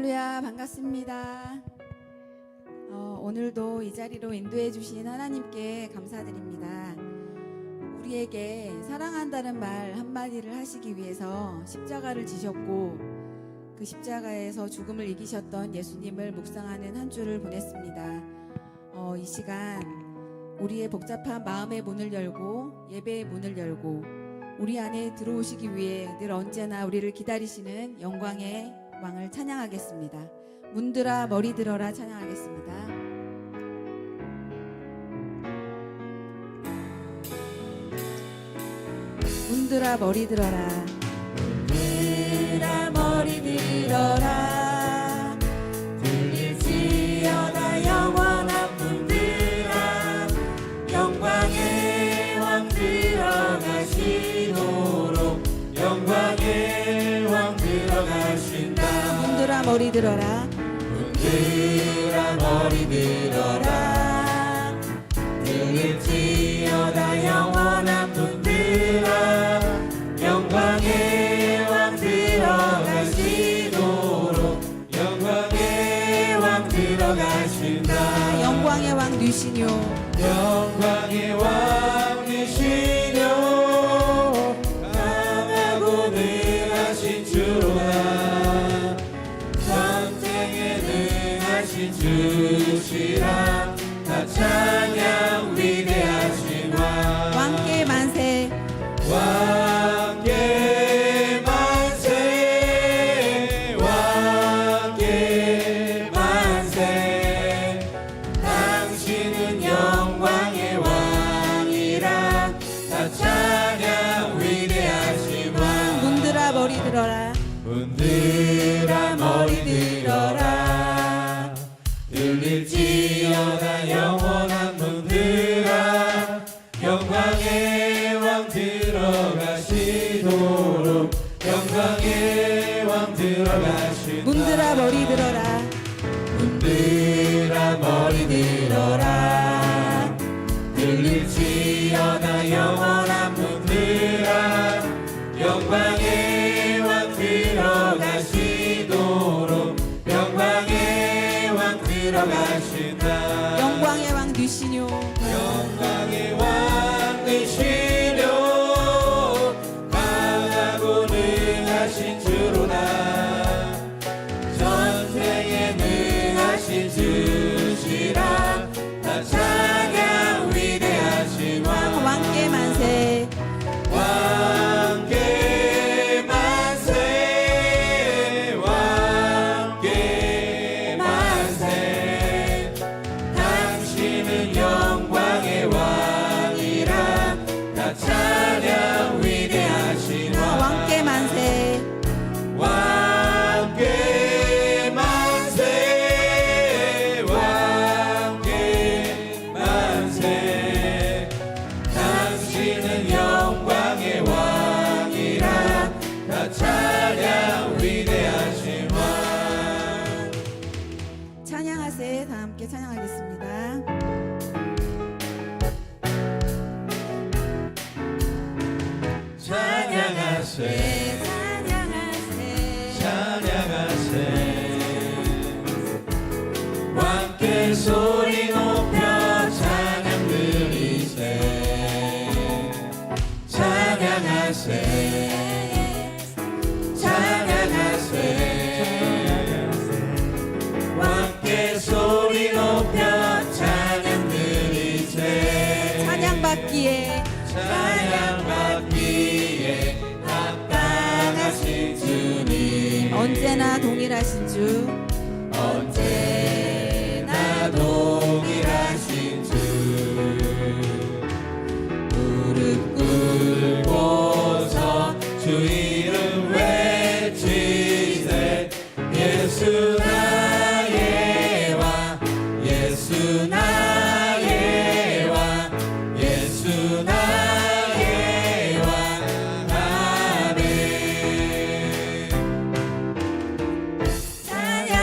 할렐루야, 반갑습니다. 오늘도 이 자리로 인도해 주신 하나님께 감사드립니다. 우리에게 사랑한다는 말 한마디를 하시기 위해서 십자가를 지셨고 그 십자가에서 죽음을 이기셨던 예수님을 묵상하는 한 주를 보냈습니다. 이 시간 우리의 복잡한 마음의 문을 열고 예배의 문을 열고 우리 안에 들어오시기 위해 늘 언제나 우리를 기다리시는 영광의 왕을 찬양하겠습니다. 문들아 머리 들어라 찬양하겠습니다. 문들아 머리 들어라, 문들아 머리 들어라, 들릴지어다 영원한 문들아, 영광의 왕 들어가시도록 영광의 왕 들어가신다. 문들아 머리 들어라, 문들아 머리 들어라, 들릴지어다 영원한 문들아, 영광의 왕 들어가시도록 영광의 왕 들어가신다. 영광의 왕 누시뇨, 영광의 왕 누시뇨, 강하고 능하신 주로다, 전쟁에 능하신 주시라. 다 찬양 위대하신 왕, 왕께 만세, 왕께 만세, 왕께 만세. 당신은 영광의 왕이라. 다 찬양 위대하신 왕. 문들아 머리 들어라, 문들아 머리 들어라, 들릴지어다 영원한 문들아, 영광의 왕 들어가시도록 영광의 왕 들어가신다. 문들아 머리 들어라, 문들아 머리 들어라, 들릴지어다 영원한 문들아, 영광의 왕 들어가시도록 영광의 왕 들어가신다. 영광의 왕 되시뇨, 영광의 왕 되시뇨, 강하고 능하신 주로다, 전쟁에 능하신 주시라. 다 찬양 위대하신 왕, 왕께 만세, 왕께 만세, 왕께 만세. 당신은 영광의 왕이라. 다 찬양 위대하신 왕, 왕께 만세, 왕께 만세, 왕께 만세. 당신은 영광의 왕이라. 다 찬양 위대하신 왕. 찬양하세. 다 함께 찬양하겠습니다. 찬양하세, 찬양하세, 찬양하세. 왕께 소리 높여 찬양 드리세. 찬양하세, 찬양하세. 왕께 소리 높여 찬양 드리세. 찬양받기에, 찬양받기에 합당하신 주님, 언제나 동일하신 주, 언제나 동일하신 주. 무릎 꿇고서 주 이름 외치세. 예수 나의 왕, 예수 나의 왕, 예수 나의 왕. 아멘. 찬양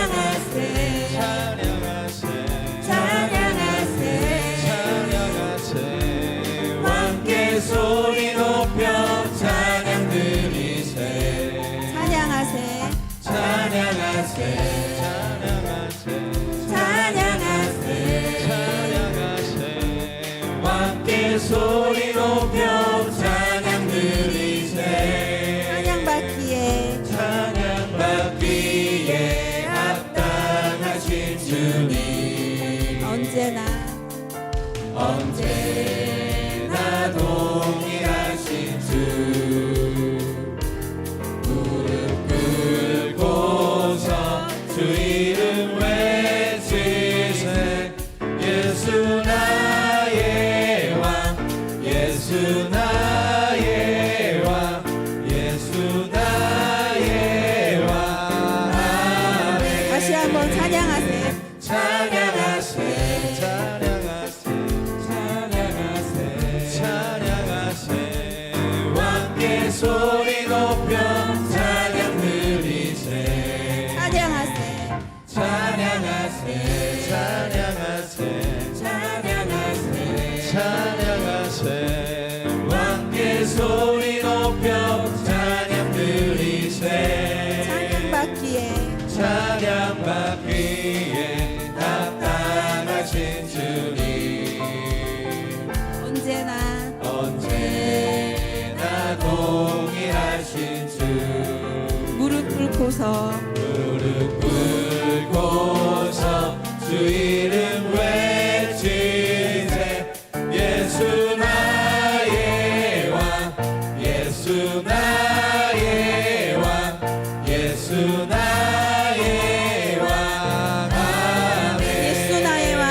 소리 높여 찬양 드리세 찬양하세 찬양하세 찬양하세 찬양하세 찬양하세 왕께 소리 높여 찬양 드리세 찬양받기에 합당하신 주님 언제나 동일하신 주 무릎 꿇고서 주 이름 외치세 예수 나의 왕 예수 나의 왕 예수 나의 왕 아멘 예수 나의 왕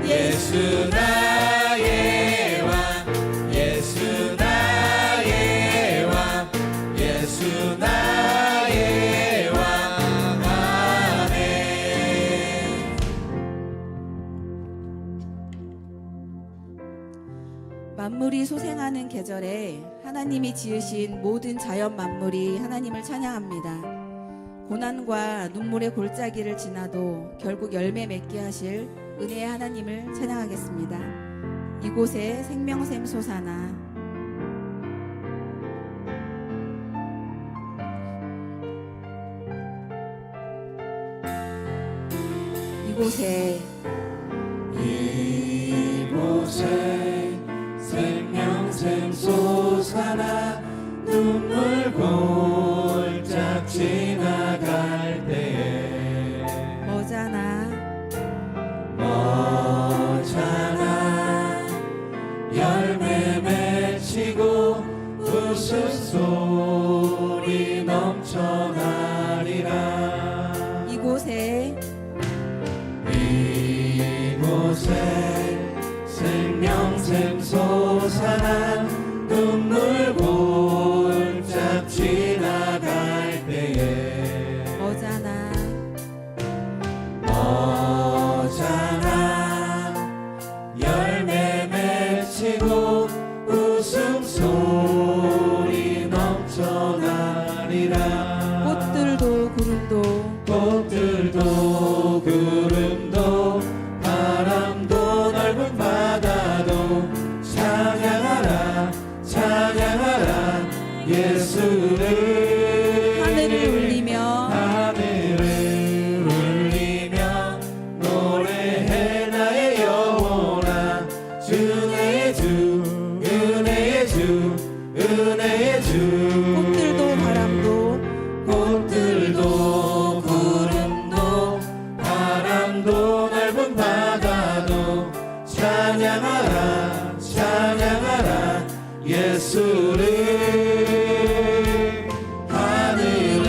예수 나의 왕 예수 나의 왕 예수 나의 왕 아멘 만물이 소생하는 계절에 하나님이 지으신 모든 자연 만물이 하나님을 찬양합니다. 고난과 눈물의 골짜기를 지나도 결국 열매 맺게 하실 은혜의 하나님을 찬양하겠습니다. 이곳에 생명샘 솟아나 이곳에 생명샘 솟아나 눈물 골짝 지나갈 때에 머자나 열매 맺히고 웃음소리 넘쳐나리라 이곳에 생명샘 솟아나 눈물 골짝 지나갈 때에 머자나 열매 맺히고 웃음소리 넘쳐나리라 꽃들도 구름도 바람도 넓은 바다도 찬양하라 예수를 하늘을 울리며 노래해 나의 영혼아 은혜의 주 꽃들도 구름도 바람도 넓은 바다도 찬양하라 예수를 하늘을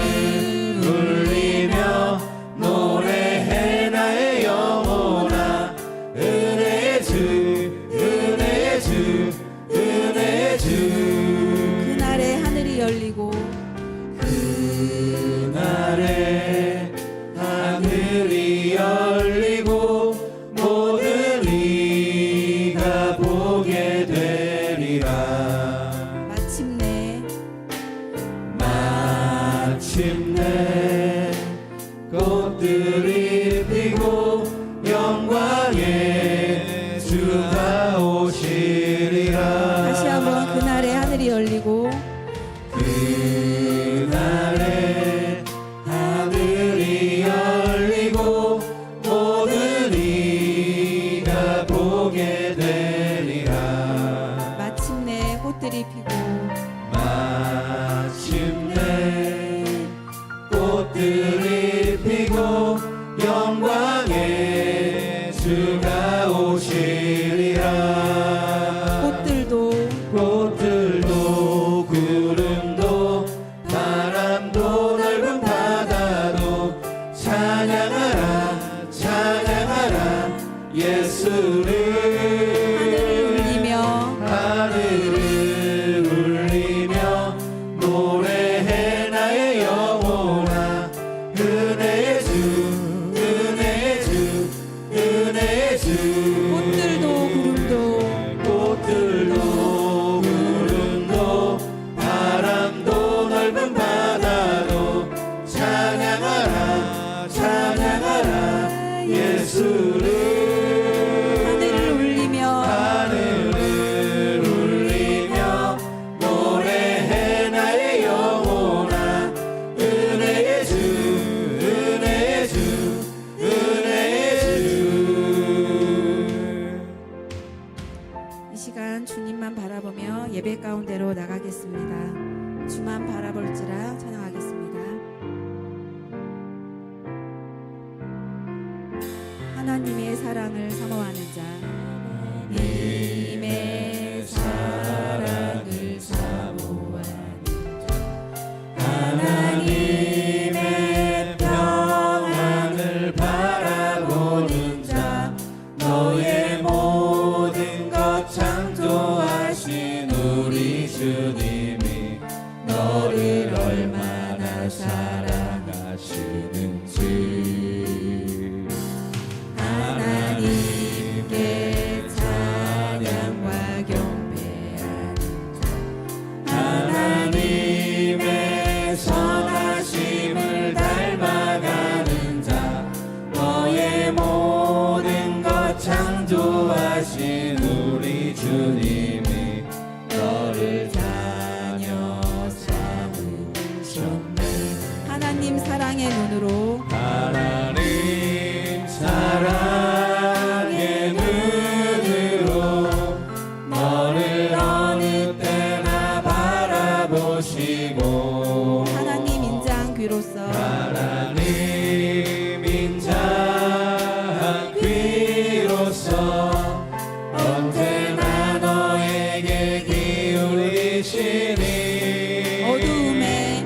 울리며 노래해 나의 영혼아 은혜의 주 그날에 하늘이 열리고 모든 이가 보게 되리라 마침내 꽃들이 피고 영광의 주가 오시리라 다시 한번 그날에 하늘이 열리고 그날에 하늘이 열리고 모든 이가 보게 되리라 마침내 꽃들이 피고 꽃들이 피고 영광의 주가 오시리라 꽃들도 구름도 바람도 넓은 바다도 찬양하라 예수를 하늘을 울리며 노래해 나의 영혼아 은혜의 주 꽃들도 구름도 바람도 가운데로 나가겠습니다. 주만 바라볼지라 찬양하겠습니다. 하나님의 사랑을 사모하는 자, 하나님의 사랑을 사모하는 자, 하나님의 평안을 바라보는 자, 너의 모든 것 창조하신 우리 주님이 너를 얼마나 사랑하시는지 하나님께 찬양과 경배하는 자, 하나님의 선하심을 닮아가는 자, 너의 모든 것 창조하신 우리 주님이 너를 자녀 삼으셨네. 하나님 사랑의 눈으로 하나님 사랑의 눈으로 너를 어느 때나 바라보시고 하나님 인자한 귀로서 하나님 인자한 귀로서 언제나 너에게 기울이시니 어두움에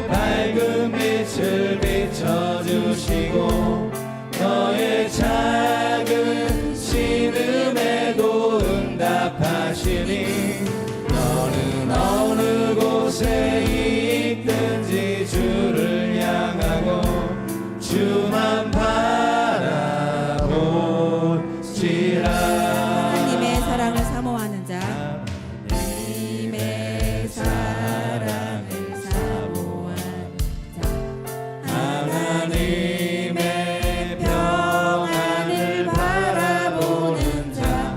밝은 빛을 비춰주시고 너의 작은 신음에도 응답하시니 너는 어느 곳에 있든지 주를 향하고 주만 바라보시라. 하나님의 사랑을 사모하는 자, 하나님의 사랑을 사모하는 자, 하나님의 평안을 바라보는 자,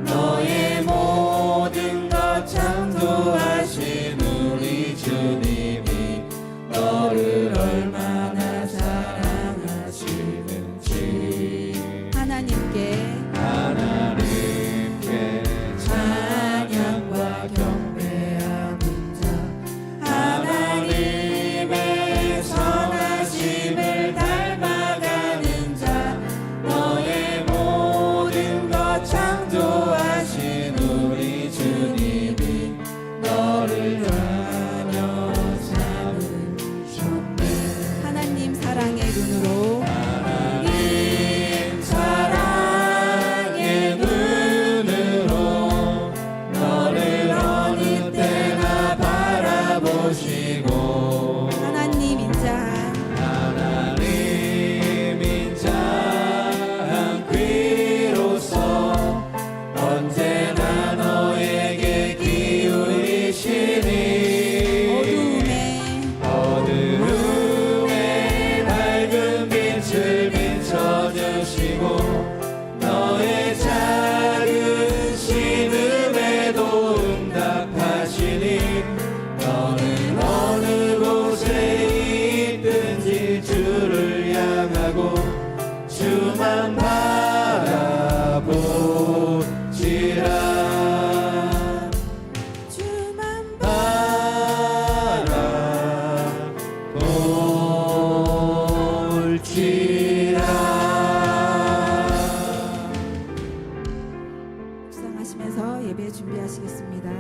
너의 모든 것 창조하신 우리 주님이 너를 얼마나 사랑하시는지 하나님께 찬양과 경배하는 자, 하나님의 선하심을 닮아가는 자, 너의 모든 것 창조하신 우리 주님이 너를 자녀 삼으셨네. 하나님 사랑의 눈으로 하나님 사랑의 눈으로 너를 어느 때나 바라보시고 하나님 인자한 귀로서 언제나 너에게 기울이시니 어두움에 밝은 빛을 비춰주시고 너의 작은 신음에도 응답하시니 너는 어느 곳에 있든지 주를 향하고 주만 바라보시라. 주만 바라볼지라. 묵상하시면서 예배 준비하시겠습니다.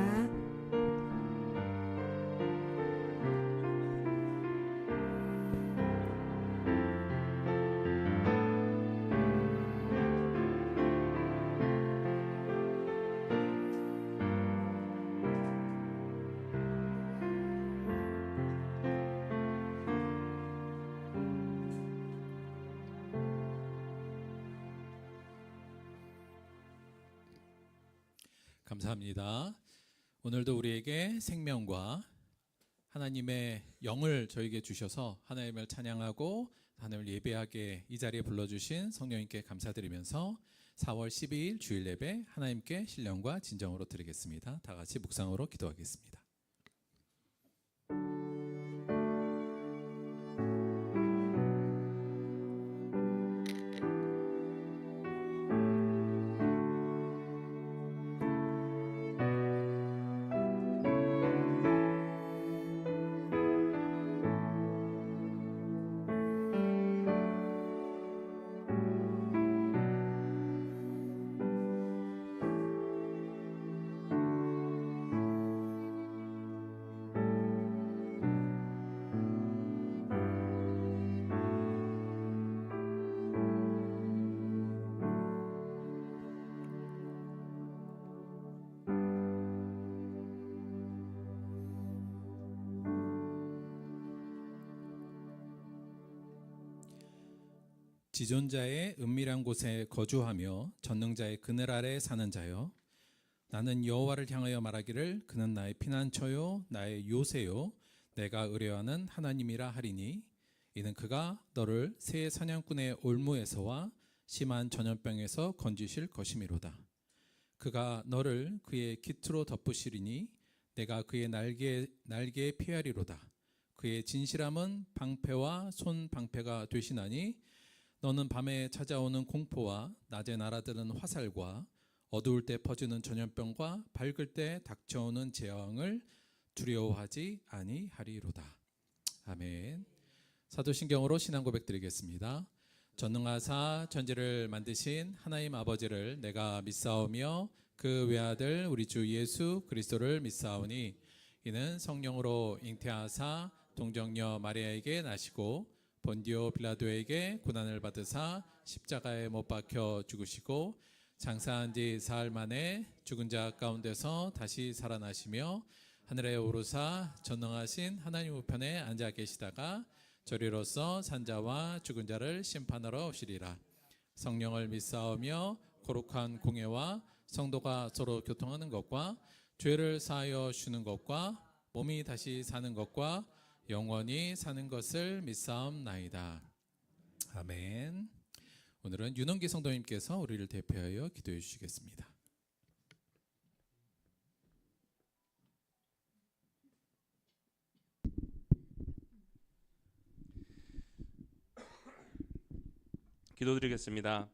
감사합니다. 오늘도 우리에게 생명과 하나님의 영을 저에게 주셔서 하나님을 찬양하고 하나님을 예배하게 이 자리에 불러주신 성령님께 감사드리면서 4월 12일 주일 예배 하나님께 신령과 진정으로 드리겠습니다. 다 같이 묵상으로 기도하겠습니다. 지존자의 은밀한 곳에 거주하며 전능자의 그늘 아래 사는 자여, 나는 여호와를 향하여 말하기를 그는 나의 피난처요 나의 요새요 내가 의뢰하는 하나님이라 하리니, 이는 그가 너를 새 사냥꾼의 올무에서와 심한 전염병에서 건지실 것이미로다. 그가 너를 그의 깃으로 덮으시리니 내가 그의 날개에 피하리로다. 그의 진실함은 방패와 손 방패가 되시나니, 너는 밤에 찾아오는 공포와 낮에 날아드는 화살과 어두울 때 퍼지는 전염병과 밝을 때 닥쳐오는 재앙을 두려워하지 아니하리로다. 아멘. 사도신경으로 신앙 고백 드리겠습니다. 전능하사 천지를 만드신 하나님 아버지를 내가 믿사오며 그 외아들 우리 주 예수 그리스도를 믿사오니, 이는 성령으로 잉태하사 동정녀 마리아에게 나시고 본디오 빌라도에게 고난을 받으사 십자가에 못 박혀 죽으시고 장사한 지 사흘 만에 죽은 자 가운데서 다시 살아나시며 하늘에 오르사 전능하신 하나님 우편에 앉아 계시다가 저리로서 산자와 죽은 자를 심판하러 오시리라. 성령을 믿사오며 거룩한 공예와 성도가 서로 교통하는 것과 죄를 사하여 주는 것과 몸이 다시 사는 것과 영원히 사는 것을 믿사옵나이다. 아멘. 오늘은 윤원기 성도님께서 우리를 대표하여 기도해 주시겠습니다. 기도드리겠습니다.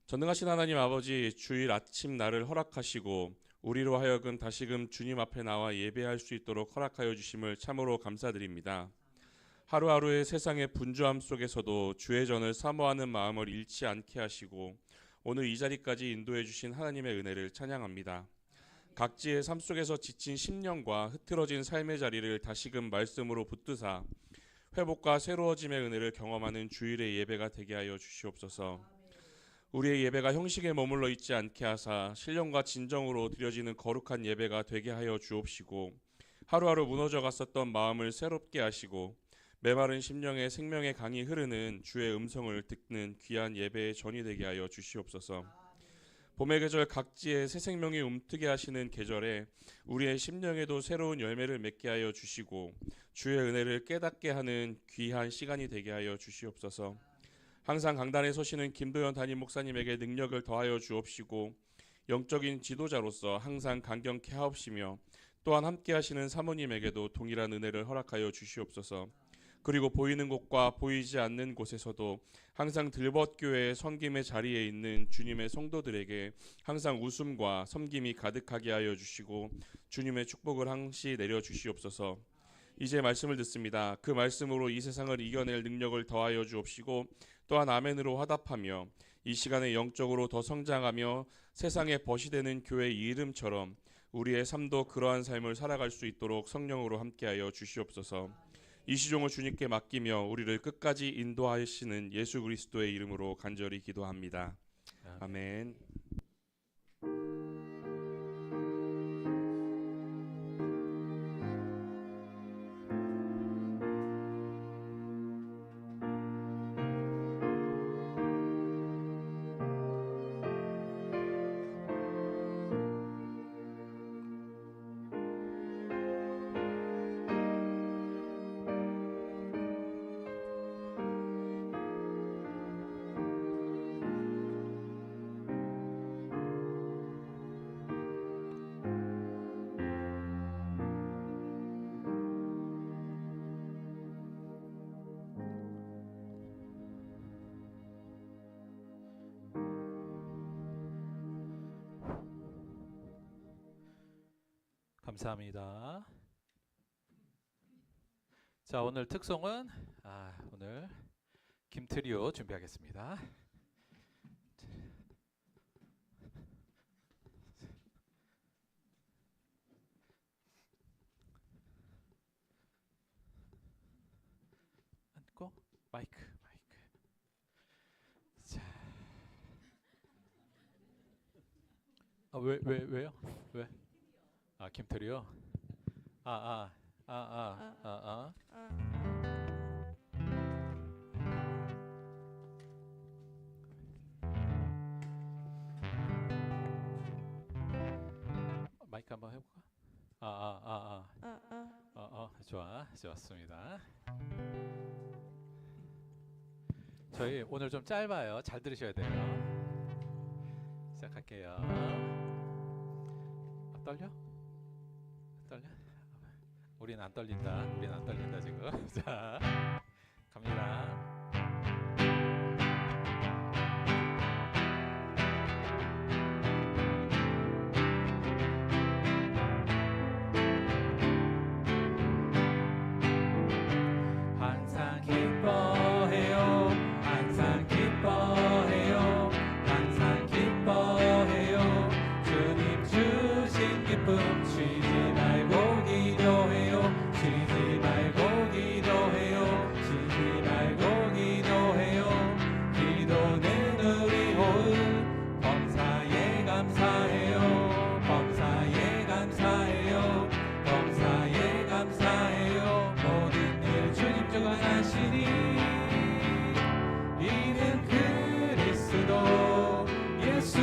전능하신 하나님 아버지, 주일 아침 날을 허락하시고 우리로 하여금 다시금 주님 앞에 나와 예배할 수 있도록 허락하여 주심을 참으로 감사드립니다. 하루하루의 세상의 분주함 속에서도 주의 전을 사모하는 마음을 잃지 않게 하시고 오늘 이 자리까지 인도해 주신 하나님의 은혜를 찬양합니다. 각지의 삶 속에서 지친 심령과 흐트러진 삶의 자리를 다시금 말씀으로 붙드사 회복과 새로워짐의 은혜를 경험하는 주일의 예배가 되게 하여 주시옵소서. 우리의 예배가 형식에 머물러 있지 않게 하사 신령과 진정으로 드려지는 거룩한 예배가 되게 하여 주옵시고, 하루하루 무너져 갔었던 마음을 새롭게 하시고 메마른 심령에 생명의 강이 흐르는 주의 음성을 듣는 귀한 예배의 전이 되게 하여 주시옵소서. 봄의 계절 각지에 새 생명이 움트게 하시는 계절에 우리의 심령에도 새로운 열매를 맺게 하여 주시고 주의 은혜를 깨닫게 하는 귀한 시간이 되게 하여 주시옵소서. 항상 강단에 서시는 김도현 담임 목사님에게 능력을 더하여 주옵시고 영적인 지도자로서 항상 강경케 하옵시며 또한 함께 하시는 사모님에게도 동일한 은혜를 허락하여 주시옵소서. 그리고 보이는 곳과 보이지 않는 곳에서도 항상 들벗교회의 섬김의 자리에 있는 주님의 성도들에게 항상 웃음과 섬김이 가득하게 하여 주시고 주님의 축복을 항시 내려 주시옵소서. 이제 말씀을 듣습니다. 그 말씀으로 이 세상을 이겨낼 능력을 더하여 주옵시고 또한 아멘으로 화답하며 이 시간에 영적으로 더 성장하며 세상에 벗이 되는 교회의 이름처럼 우리의 삶도 그러한 삶을 살아갈 수 있도록 성령으로 함께하여 주시옵소서. 이 시종을 주님께 맡기며 우리를 끝까지 인도하시는 예수 그리스도의 이름으로 간절히 기도합니다. 아멘. 감사합니다. 자, 오늘 특송은 오늘 김트리오 준비하겠습니다. 앉고 마이크. 자, 왜요? 왜? 김트리오. 한번 해볼까? 좋아, 좋았습니다. 저희 오늘 좀 짧아요. 잘 들으셔야 돼요. 시작할게요. 떨려? 떨려? 우린 안 떨린다. 우린 안 떨린다 지금. 자, 갑니다. 항상 기뻐해요. 항상 기뻐해요. 항상 기뻐해요. 주님 주신 기쁨 쉬지 말고 기도해요. 쉬지 말고 기도해요. 쉬지 말고 기도해요. 기도는 우리 호흡 범사에 감사해요. 범사에 감사해요. 범사에 감사해요. 모든 일 주님 주관하시니 이는 그리스도 예수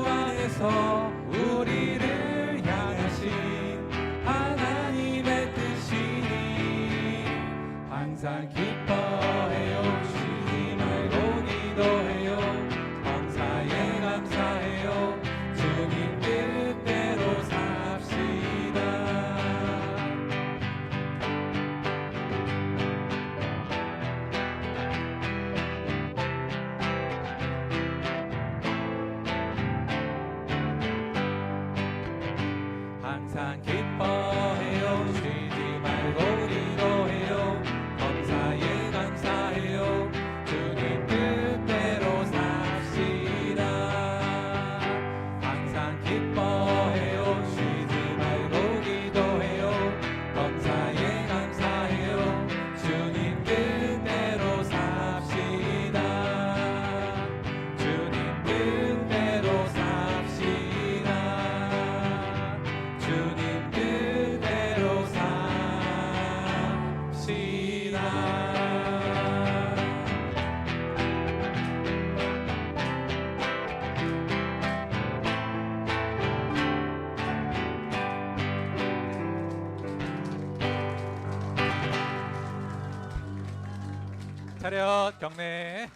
안에서 우리를 향하신 하나님의 뜻이니 항상 기뻐해요. 쉬지 말고 기도해요. 범사에 감사해요. 주님 뜻대로 삽시다. 항상 기뻐해요. 쉬지 말고 기도해요. 범사에 감사해요. 주님 뜻대로 삽시다. 항상 기뻐해요. 쉬지 말고 기도해요. 범사에 감사해요. 주님 뜻대로 삽시다. 주님 뜻대로 삽시다. 주님 뜻대로 삽시다. 차렷 경례.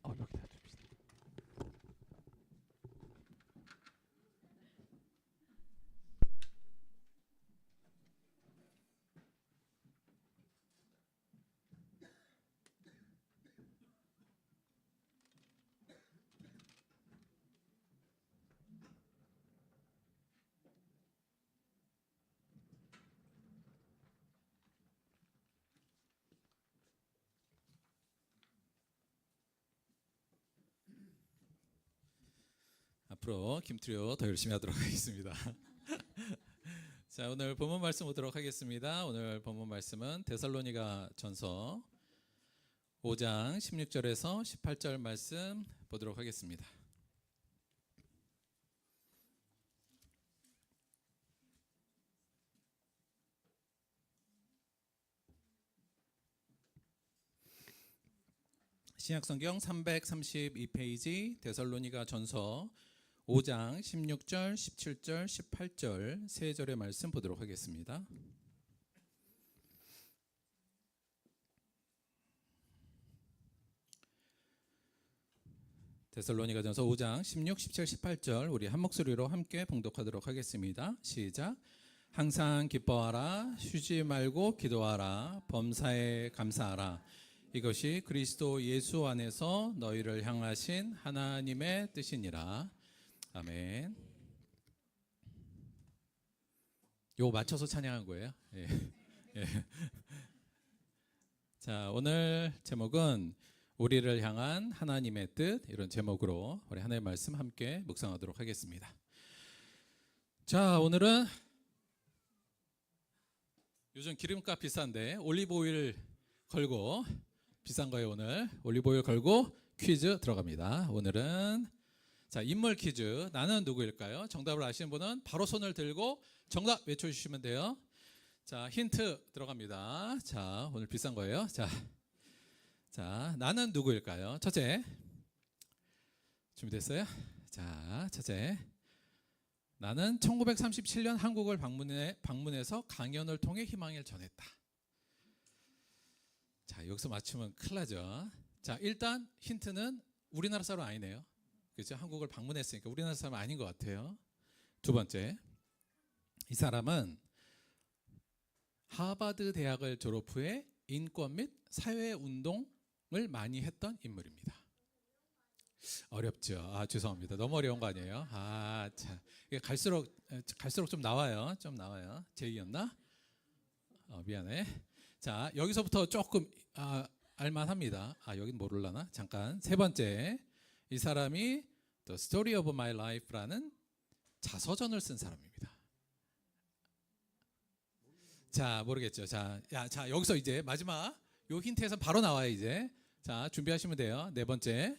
여기다 둡시다. 앞으로 김트리오 더 열심히 하도록 하겠습니다. 자, 오늘 본문 말씀 보도록 하겠습니다. 오늘 본문 말씀은 데살로니가 전서 5장 16절에서 18절 말씀 보도록 하겠습니다. 신약성경 332페이지 데살로니가 전서 5장 16절, 17절, 18절 세 절의 말씀 보도록 하겠습니다. 데살로니가전서 5장 16, 17, 18절 우리 한 목소리로 함께 봉독하도록 하겠습니다. 시작. 항상 기뻐하라, 쉬지 말고 기도하라, 범사에 감사하라. 이것이 그리스도 예수 안에서 너희를 향하신 하나님의 뜻이니라. 아멘. 요거 맞춰서 찬양한 거예요. 예. 예. 자, 오늘 제목은 우리를 향한 하나님의 뜻, 이런 제목으로 우리 하나님의 말씀 함께 묵상하도록 하겠습니다. 자, 오늘은 요즘 기름값 비싼데 올리브 오일 걸고, 비싼 거예요. 오늘 올리브 오일 걸고 퀴즈 들어갑니다. 오늘은 자, 인물 퀴즈. 나는 누구일까요? 정답을 아시는 분은 바로 손을 들고 정답 외쳐주시면 돼요. 자, 힌트 들어갑니다. 자, 오늘 비싼 거예요. 자, 자, 나는 누구일까요? 첫째. 준비됐어요? 자, 첫째. 나는 1937년 한국을 방문해서 강연을 통해 희망을 전했다. 자, 여기서 맞추면 큰일 나죠. 자, 일단 힌트는 우리나라 사람 아니네요. 그렇죠? 한국을 방문했으니까 우리나라 사람 아닌 것 같아요. 두 번째, 이 사람은 하버드 대학을 졸업 후에 인권 및 사회운동을 많이 했던 인물입니다. 어렵죠? 아, 죄송합니다. 너무 어려운 거 아니에요? 아, 참. 이게 갈수록 좀 나와요. 좀 나와요. 제이였나? 미안해. 자, 여기서부터 조금 알만합니다. 여긴 모를라나? 잠깐. 세 번째, 이 사람이 The Story of My Life라는 자서전을 쓴 사람입니다. 자, 모르겠죠. 자, 여기서 이제 마지막 요 힌트에서 바로 나와요 이제. 자, 준비하시면 돼요. 네 번째,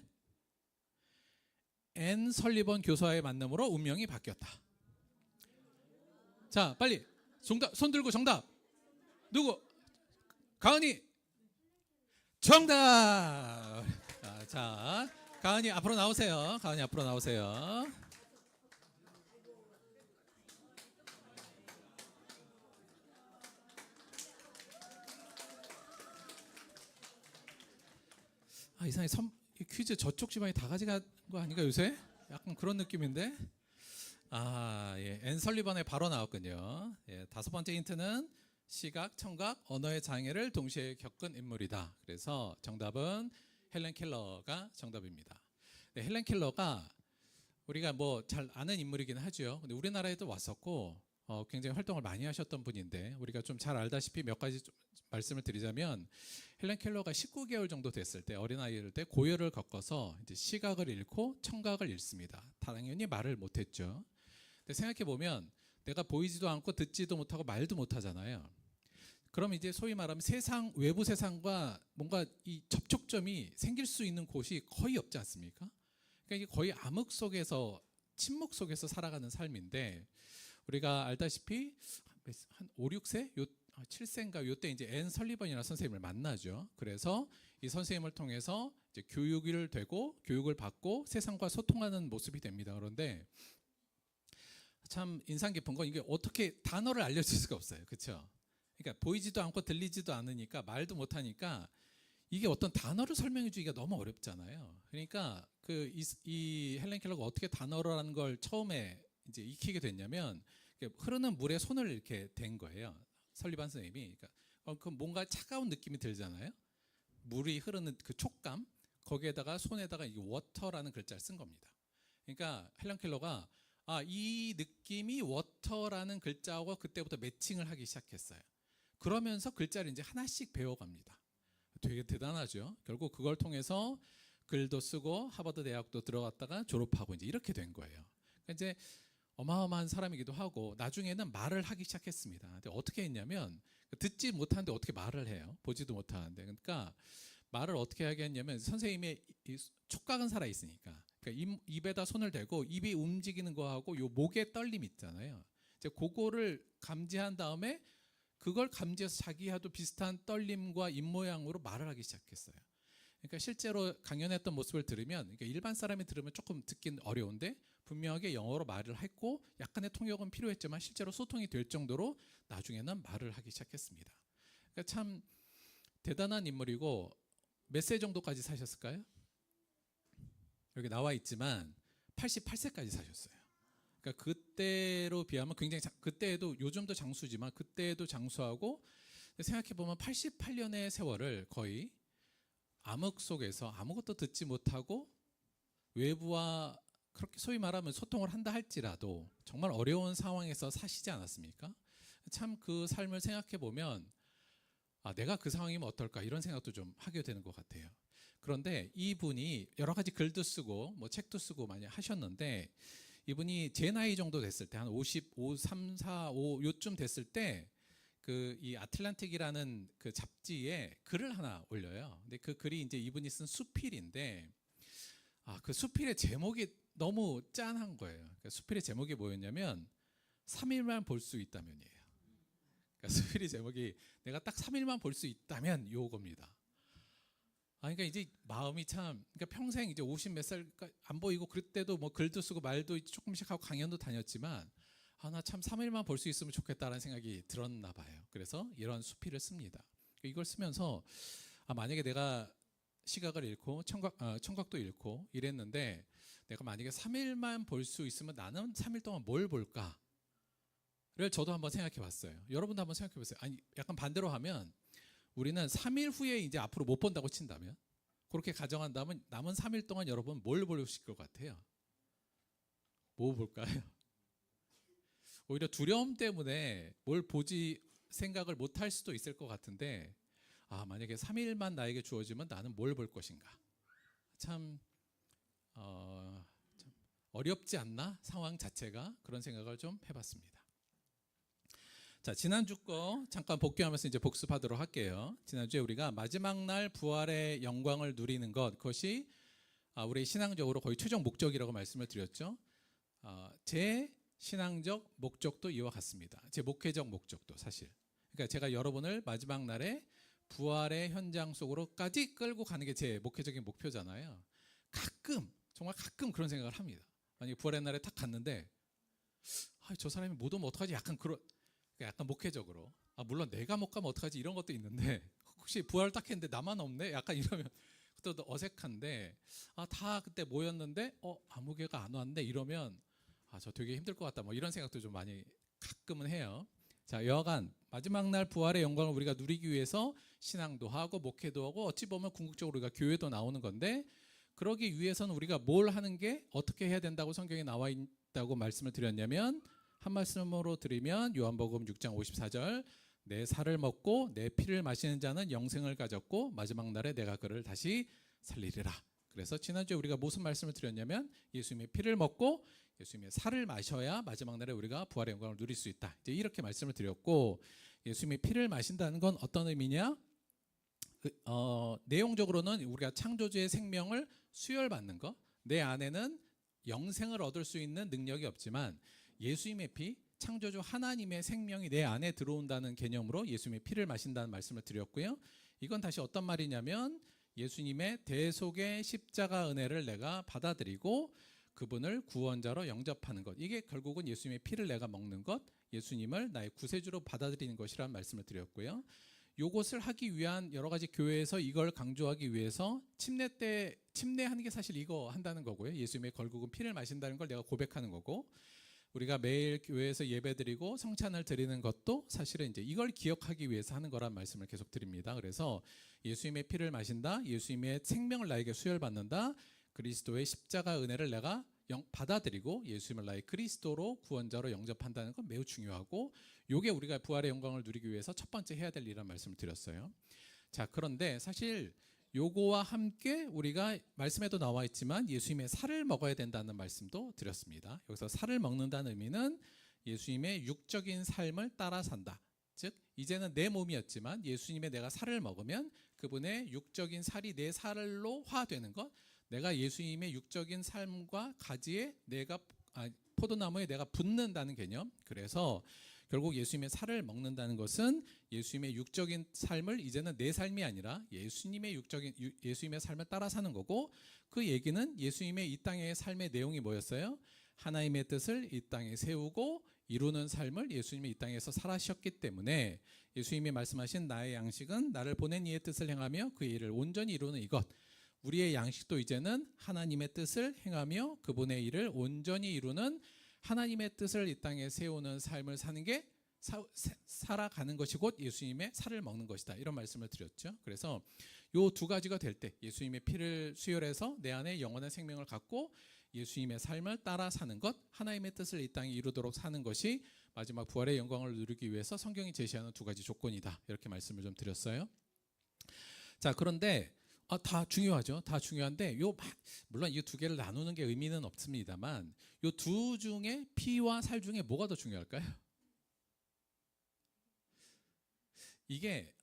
앤 설리번 교수와의 만남으로 운명이 바뀌었다. 자, 빨리 정답, 손 들고 정답. 누구? 가은이. 정답. 자, 가은이 앞으로 나오세요. 가은이 앞으로 나오세요. 이상하게 이 퀴즈 저쪽 지방이 다 가져간 거 아닌가 요새? 약간 그런 느낌인데. 예, 앤 설리번에 바로 나왔군요. 예, 다섯 번째 힌트는 시각, 청각, 언어의 장애를 동시에 겪은 인물이다. 그래서 정답은 헬렌 켈러가 정답입니다. 네, 헬렌 켈러가 우리가 뭐 잘 아는 인물이긴 하죠. 근데 우리나라에도 왔었고 굉장히 활동을 많이 하셨던 분인데 우리가 좀 잘 알다시피 몇 가지 좀 말씀을 드리자면 헬렌 켈러가 19개월 정도 됐을 때 어린아이일 때 고열을 겪어서 이제 시각을 잃고 청각을 잃습니다. 당연히 말을 못했죠. 근데 생각해 보면 내가 보이지도 않고 듣지도 못하고 말도 못하잖아요. 그럼 이제 소위 말하면 외부 세상과 뭔가 이 접촉점이 생길 수 있는 곳이 거의 없지 않습니까? 그러니까 이게 거의 암흑 속에서 침묵 속에서 살아가는 삶인데 우리가 알다시피 한 5, 6세? 7세인가 요때 이제 앤 설리번이라는 선생님을 만나죠. 그래서 이 선생님을 통해서 이제 교육을 받고 세상과 소통하는 모습이 됩니다. 그런데 참 인상 깊은 건 이게 어떻게 단어를 알려줄 수가 없어요. 그렇죠? 그러니까 보이지도 않고 들리지도 않으니까 말도 못하니까 이게 어떤 단어를 설명해 주기가 너무 어렵잖아요. 그러니까 이 헬렌 켈러가 어떻게 단어라는 걸 처음에 이제 익히게 됐냐면 흐르는 물에 손을 이렇게 댄 거예요. 설리번 선생님이. 그러니까 뭔가 차가운 느낌이 들잖아요. 물이 흐르는 그 촉감 거기에다가 손에다가 이 워터라는 글자를 쓴 겁니다. 그러니까 헬렌 켈러가 이 느낌이 워터라는 글자하고 그때부터 매칭을 하기 시작했어요. 그러면서 글자를 이제 하나씩 배워갑니다. 되게 대단하죠. 결국 그걸 통해서 글도 쓰고 하버드 대학도 들어갔다가 졸업하고 이제 이렇게 된 거예요. 그러니까 이제 어마어마한 사람이기도 하고 나중에는 말을 하기 시작했습니다. 근데 어떻게 했냐면 듣지 못하는데 어떻게 말을 해요? 보지도 못하는데. 그러니까 말을 어떻게 하게 했냐면 선생님의 이 촉각은 살아 있으니까 그러니까 입에다 손을 대고 입이 움직이는 거하고 요 목의 떨림 있잖아요. 이제 그거를 감지한 다음에 그걸 감지해서 자기와도 비슷한 떨림과 입 모양으로 말을 하기 시작했어요. 그러니까 실제로 강연했던 모습을 들으면 그러니까 일반 사람이 들으면 조금 듣긴 어려운데 분명하게 영어로 말을 했고 약간의 통역은 필요했지만 실제로 소통이 될 정도로 나중에는 말을 하기 시작했습니다. 그러니까 참 대단한 인물이고 몇 세 정도까지 사셨을까요? 여기 나와 있지만 88세까지 사셨어요. 그러니까 그때로 비하면 굉장히 그때에도 요즘도 장수지만 그때에도 장수하고 생각해 보면 88년의 세월을 거의 암흑 속에서 아무것도 듣지 못하고 외부와 그렇게 소위 말하면 소통을 한다 할지라도 정말 어려운 상황에서 사시지 않았습니까? 참 그 삶을 생각해 보면 내가 그 상황이면 어떨까 이런 생각도 좀 하게 되는 것 같아요. 그런데 이분이 여러 가지 글도 쓰고 뭐 책도 쓰고 많이 하셨는데 이분이 제 나이 정도 됐을 때 한 55, 3, 4, 5 요쯤 됐을 때 이 아틀란틱이라는 그 잡지에 글을 하나 올려요. 근데 그 글이 이제 이분이 쓴 수필인데 그 수필의 제목이 너무 짠한 거예요. 그러니까 수필의 제목이 뭐였냐면 3일만 볼 수 있다면이에요. 그러니까 수필의 제목이 내가 딱 3일만 볼 수 있다면 요겁니다. 그러니까 이제 마음이 참, 그러니까 평생 이제 50 몇 살 안 보이고 그때도 뭐 글도 쓰고 말도 조금씩 하고 강연도 다녔지만 나 참 3일만 볼 수 있으면 좋겠다라는 생각이 들었나 봐요. 그래서 이런 수필을 씁니다. 이걸 쓰면서 만약에 내가 시각을 잃고 청각도 잃고 이랬는데 내가 만약에 3일만 볼 수 있으면 나는 3일 동안 뭘 볼까를 저도 한번 생각해 봤어요. 여러분도 한번 생각해 보세요. 아니 약간 반대로 하면 우리는 3일 후에 이제 앞으로 못 본다고 친다면, 그렇게 가정한다면 남은 3일 동안 여러분 뭘 보실 것 같아요? 뭐 볼까요? 오히려 두려움 때문에 뭘 보지 생각을 못 할 수도 있을 것 같은데, 만약에 3일만 나에게 주어지면 나는 뭘 볼 것인가? 참 어렵지 않나? 상황 자체가. 그런 생각을 좀 해봤습니다. 자, 지난주 거 잠깐 복귀하면서 이제 복습하도록 할게요. 지난주에 우리가 마지막 날 부활의 영광을 누리는 것, 그것이 우리 신앙적으로 거의 최종 목적이라고 말씀을 드렸죠. 제 신앙적 목적도 이와 같습니다. 제 목회적 목적도 사실. 그러니까 제가 여러분을 마지막 날에 부활의 현장 속으로까지 끌고 가는 게 제 목회적인 목표잖아요. 가끔, 정말 가끔 그런 생각을 합니다. 만약에 부활의 날에 딱 갔는데 저 사람이 못 오면 어떡하지? 약간 목회적으로, 물론 내가 못 가면 어떡하지? 이런 것도 있는데 혹시 부활 딱 했는데 나만 없네? 약간 이러면 또 어색한데, 다 그때 모였는데 아무개가 안 왔네? 이러면 저 되게 힘들 것 같다, 뭐 이런 생각도 좀 많이 가끔은 해요. 자, 여하간 마지막 날 부활의 영광을 우리가 누리기 위해서 신앙도 하고 목회도 하고 어찌 보면 궁극적으로 우리가 교회도 나오는 건데, 그러기 위해서는 우리가 뭘 하는 게 어떻게 해야 된다고 성경에 나와 있다고 말씀을 드렸냐면, 한 말씀으로 드리면 요한복음 6장 54절, 내 살을 먹고 내 피를 마시는 자는 영생을 가졌고 마지막 날에 내가 그를 다시 살리리라. 그래서 지난주에 우리가 무슨 말씀을 드렸냐면, 예수님의 피를 먹고 예수님의 살을 마셔야 마지막 날에 우리가 부활의 영광을 누릴 수 있다, 이제 이렇게 말씀을 드렸고, 예수님의 피를 마신다는 건 어떤 의미냐? 내용적으로는 우리가 창조주의 생명을 수혈받는 것, 내 안에는 영생을 얻을 수 있는 능력이 없지만 예수님의 피, 창조주 하나님의 생명이 내 안에 들어온다는 개념으로 예수님의 피를 마신다는 말씀을 드렸고요. 이건 다시 어떤 말이냐면, 예수님의 대속의 십자가 은혜를 내가 받아들이고 그분을 구원자로 영접하는 것, 이게 결국은 예수님의 피를 내가 먹는 것, 예수님을 나의 구세주로 받아들이는 것이라는 말씀을 드렸고요. 요것을 하기 위한 여러 가지 교회에서 이걸 강조하기 위해서 침례 때 침례하는 게 사실 이거 한다는 거고요. 예수님의 결국은 피를 마신다는 걸 내가 고백하는 거고, 우리가 매일 교회에서 예배드리고 성찬을 드리는 것도 사실은 이제 이걸 기억하기 위해서 하는 거란 말씀을 계속 드립니다. 그래서 예수님의 피를 마신다, 예수님의 생명을 나에게 수혈받는다, 그리스도의 십자가 은혜를 내가 받아들이고 예수님을 나의 그리스도로 구원자로 영접한다는 건 매우 중요하고, 요게 우리가 부활의 영광을 누리기 위해서 첫 번째 해야 될 일이라는 말씀을 드렸어요. 자, 그런데 사실 요거와 함께 우리가 말씀에도 나와 있지만 예수님의 살을 먹어야 된다는 말씀도 드렸습니다. 여기서 살을 먹는다는 의미는 예수님의 육적인 삶을 따라 산다. 즉 이제는 내 몸이었지만 예수님의 내가 살을 먹으면 그분의 육적인 살이 내 살로 화되는 것, 내가 예수님의 육적인 삶과 가지에 포도나무에 내가 붙는다는 개념. 그래서 결국 예수님의 살을 먹는다는 것은 예수님의 육적인 삶을 이제는 내 삶이 아니라 예수님의 삶을 따라 사는 거고, 그 얘기는 예수님의 이 땅의 삶의 내용이 뭐였어요? 하나님의 뜻을 이 땅에 세우고 이루는 삶을 예수님이 이 땅에서 살아셨기 때문에 예수님이 말씀하신 나의 양식은 나를 보낸 이의 뜻을 행하며 그 일을 온전히 이루는 이것, 우리의 양식도 이제는 하나님의 뜻을 행하며 그분의 일을 온전히 이루는 하나님의 뜻을 이 땅에 세우는 삶을 사는 게 살아가는 것이 곧 예수님의 살을 먹는 것이다, 이런 말씀을 드렸죠. 그래서 요 두 가지가 될 때 예수님의 피를 수혈해서 내 안에 영원한 생명을 갖고 예수님의 삶을 따라 사는 것, 하나님의 뜻을 이 땅에 이루도록 사는 것이 마지막 부활의 영광을 누리기 위해서 성경이 제시하는 두 가지 조건이다, 이렇게 말씀을 좀 드렸어요. 자, 그런데 다 중요하죠. 다 중요한데 물론 이 두 개를 나누는 게 의미는 없습니다만, 이 두 중에 피와 살 중에 뭐가 더 중요할까요? 이게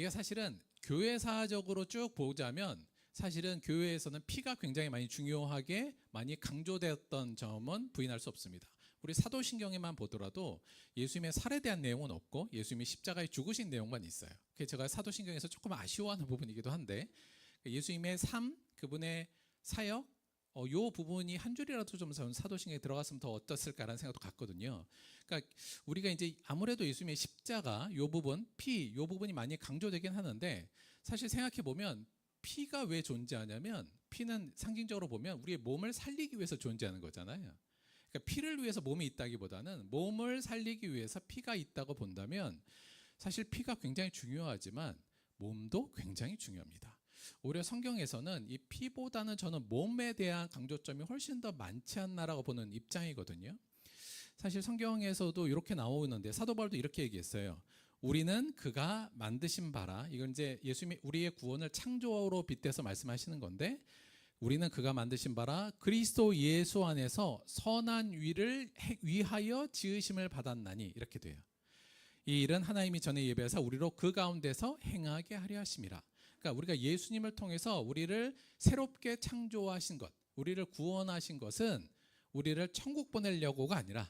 사실은 교회사적으로 쭉 보자면 사실은 교회에서는 피가 굉장히 많이 중요하게 많이 강조되었던 점은 부인할 수 없습니다. 우리 사도신경에만 보더라도 예수님의 살에 대한 내용은 없고 예수님이 십자가에 죽으신 내용만 있어요. 그게 제가 사도신경에서 조금 아쉬워하는 부분이기도 한데 예수님의 삶, 그분의 사역, 요 부분이 한 줄이라도 좀 사도신경에 들어갔으면 더 어땠을까라는 생각도 갔거든요. 그러니까 우리가 이제 아무래도 예수님의 십자가 요 부분, 피, 요 부분이 많이 강조되긴 하는데 사실 생각해 보면 피가 왜 존재하냐면 피는 상징적으로 보면 우리의 몸을 살리기 위해서 존재하는 거잖아요. 그러니까 피를 위해서 몸이 있다기보다는 몸을 살리기 위해서 피가 있다고 본다면 사실 피가 굉장히 중요하지만 몸도 굉장히 중요합니다. 오히려 성경에서는 이 피보다는 저는 몸에 대한 강조점이 훨씬 더 많지 않나라고 보는 입장이거든요. 사실 성경에서도 이렇게 나오는데 사도 바울도 이렇게 얘기했어요. 우리는 그가 만드신 바라. 이건 이제 예수님이 우리의 구원을 창조로 빗대서 말씀하시는 건데 우리는 그가 만드신 바라 그리스도 예수 안에서 선한 위를 위하여 지으심을 받았나니 이렇게 돼요. 이 일은 하나님이 전에 예배하사 우리로 그 가운데서 행하게 하려 하심이라. 그러니까 우리가 예수님을 통해서 우리를 새롭게 창조하신 것, 우리를 구원하신 것은 우리를 천국 보내려고가 아니라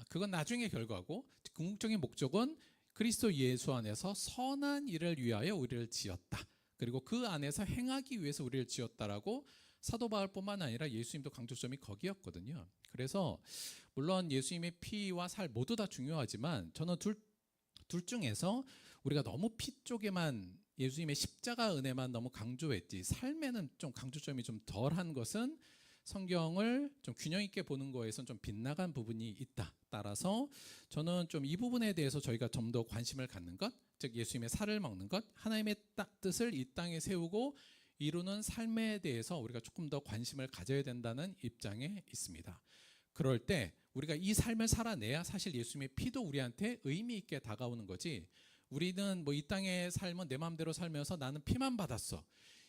그건 나중의 결과고 궁극적인 목적은 그리스도 예수 안에서 선한 일을 위하여 우리를 지었다. 그리고 그 안에서 행하기 위해서 우리를 지었다라고 사도 바울뿐만 아니라 예수님도 강조점이 거기였거든요. 그래서 물론 예수님의 피와 살 모두 다 중요하지만 저는 둘 중에서 우리가 너무 피 쪽에만 예수님의 십자가 은혜만 너무 강조했지 삶에는 좀 강조점이 좀 덜한 것은 성경을 좀 균형 있게 보는 거에선 좀 빗나간 부분이 있다. 따라서 저는 좀 이 부분에 대해서 저희가 좀 더 관심을 갖는 것, 즉 예수님의 살을 먹는 것, 하나님의 뜻을 이 땅에 세우고 이루는 삶에 대해서 우리가 조금 더 관심을 가져야 된다는 입장에 있습니다. 그럴 때 우리가 이 삶을 살아내야 사실 예수님의 피도 우리한테 의미 있게 다가오는 거지. 우리는 뭐 이 땅의 삶은 내 마음대로 살면서 나는 피만 받았어.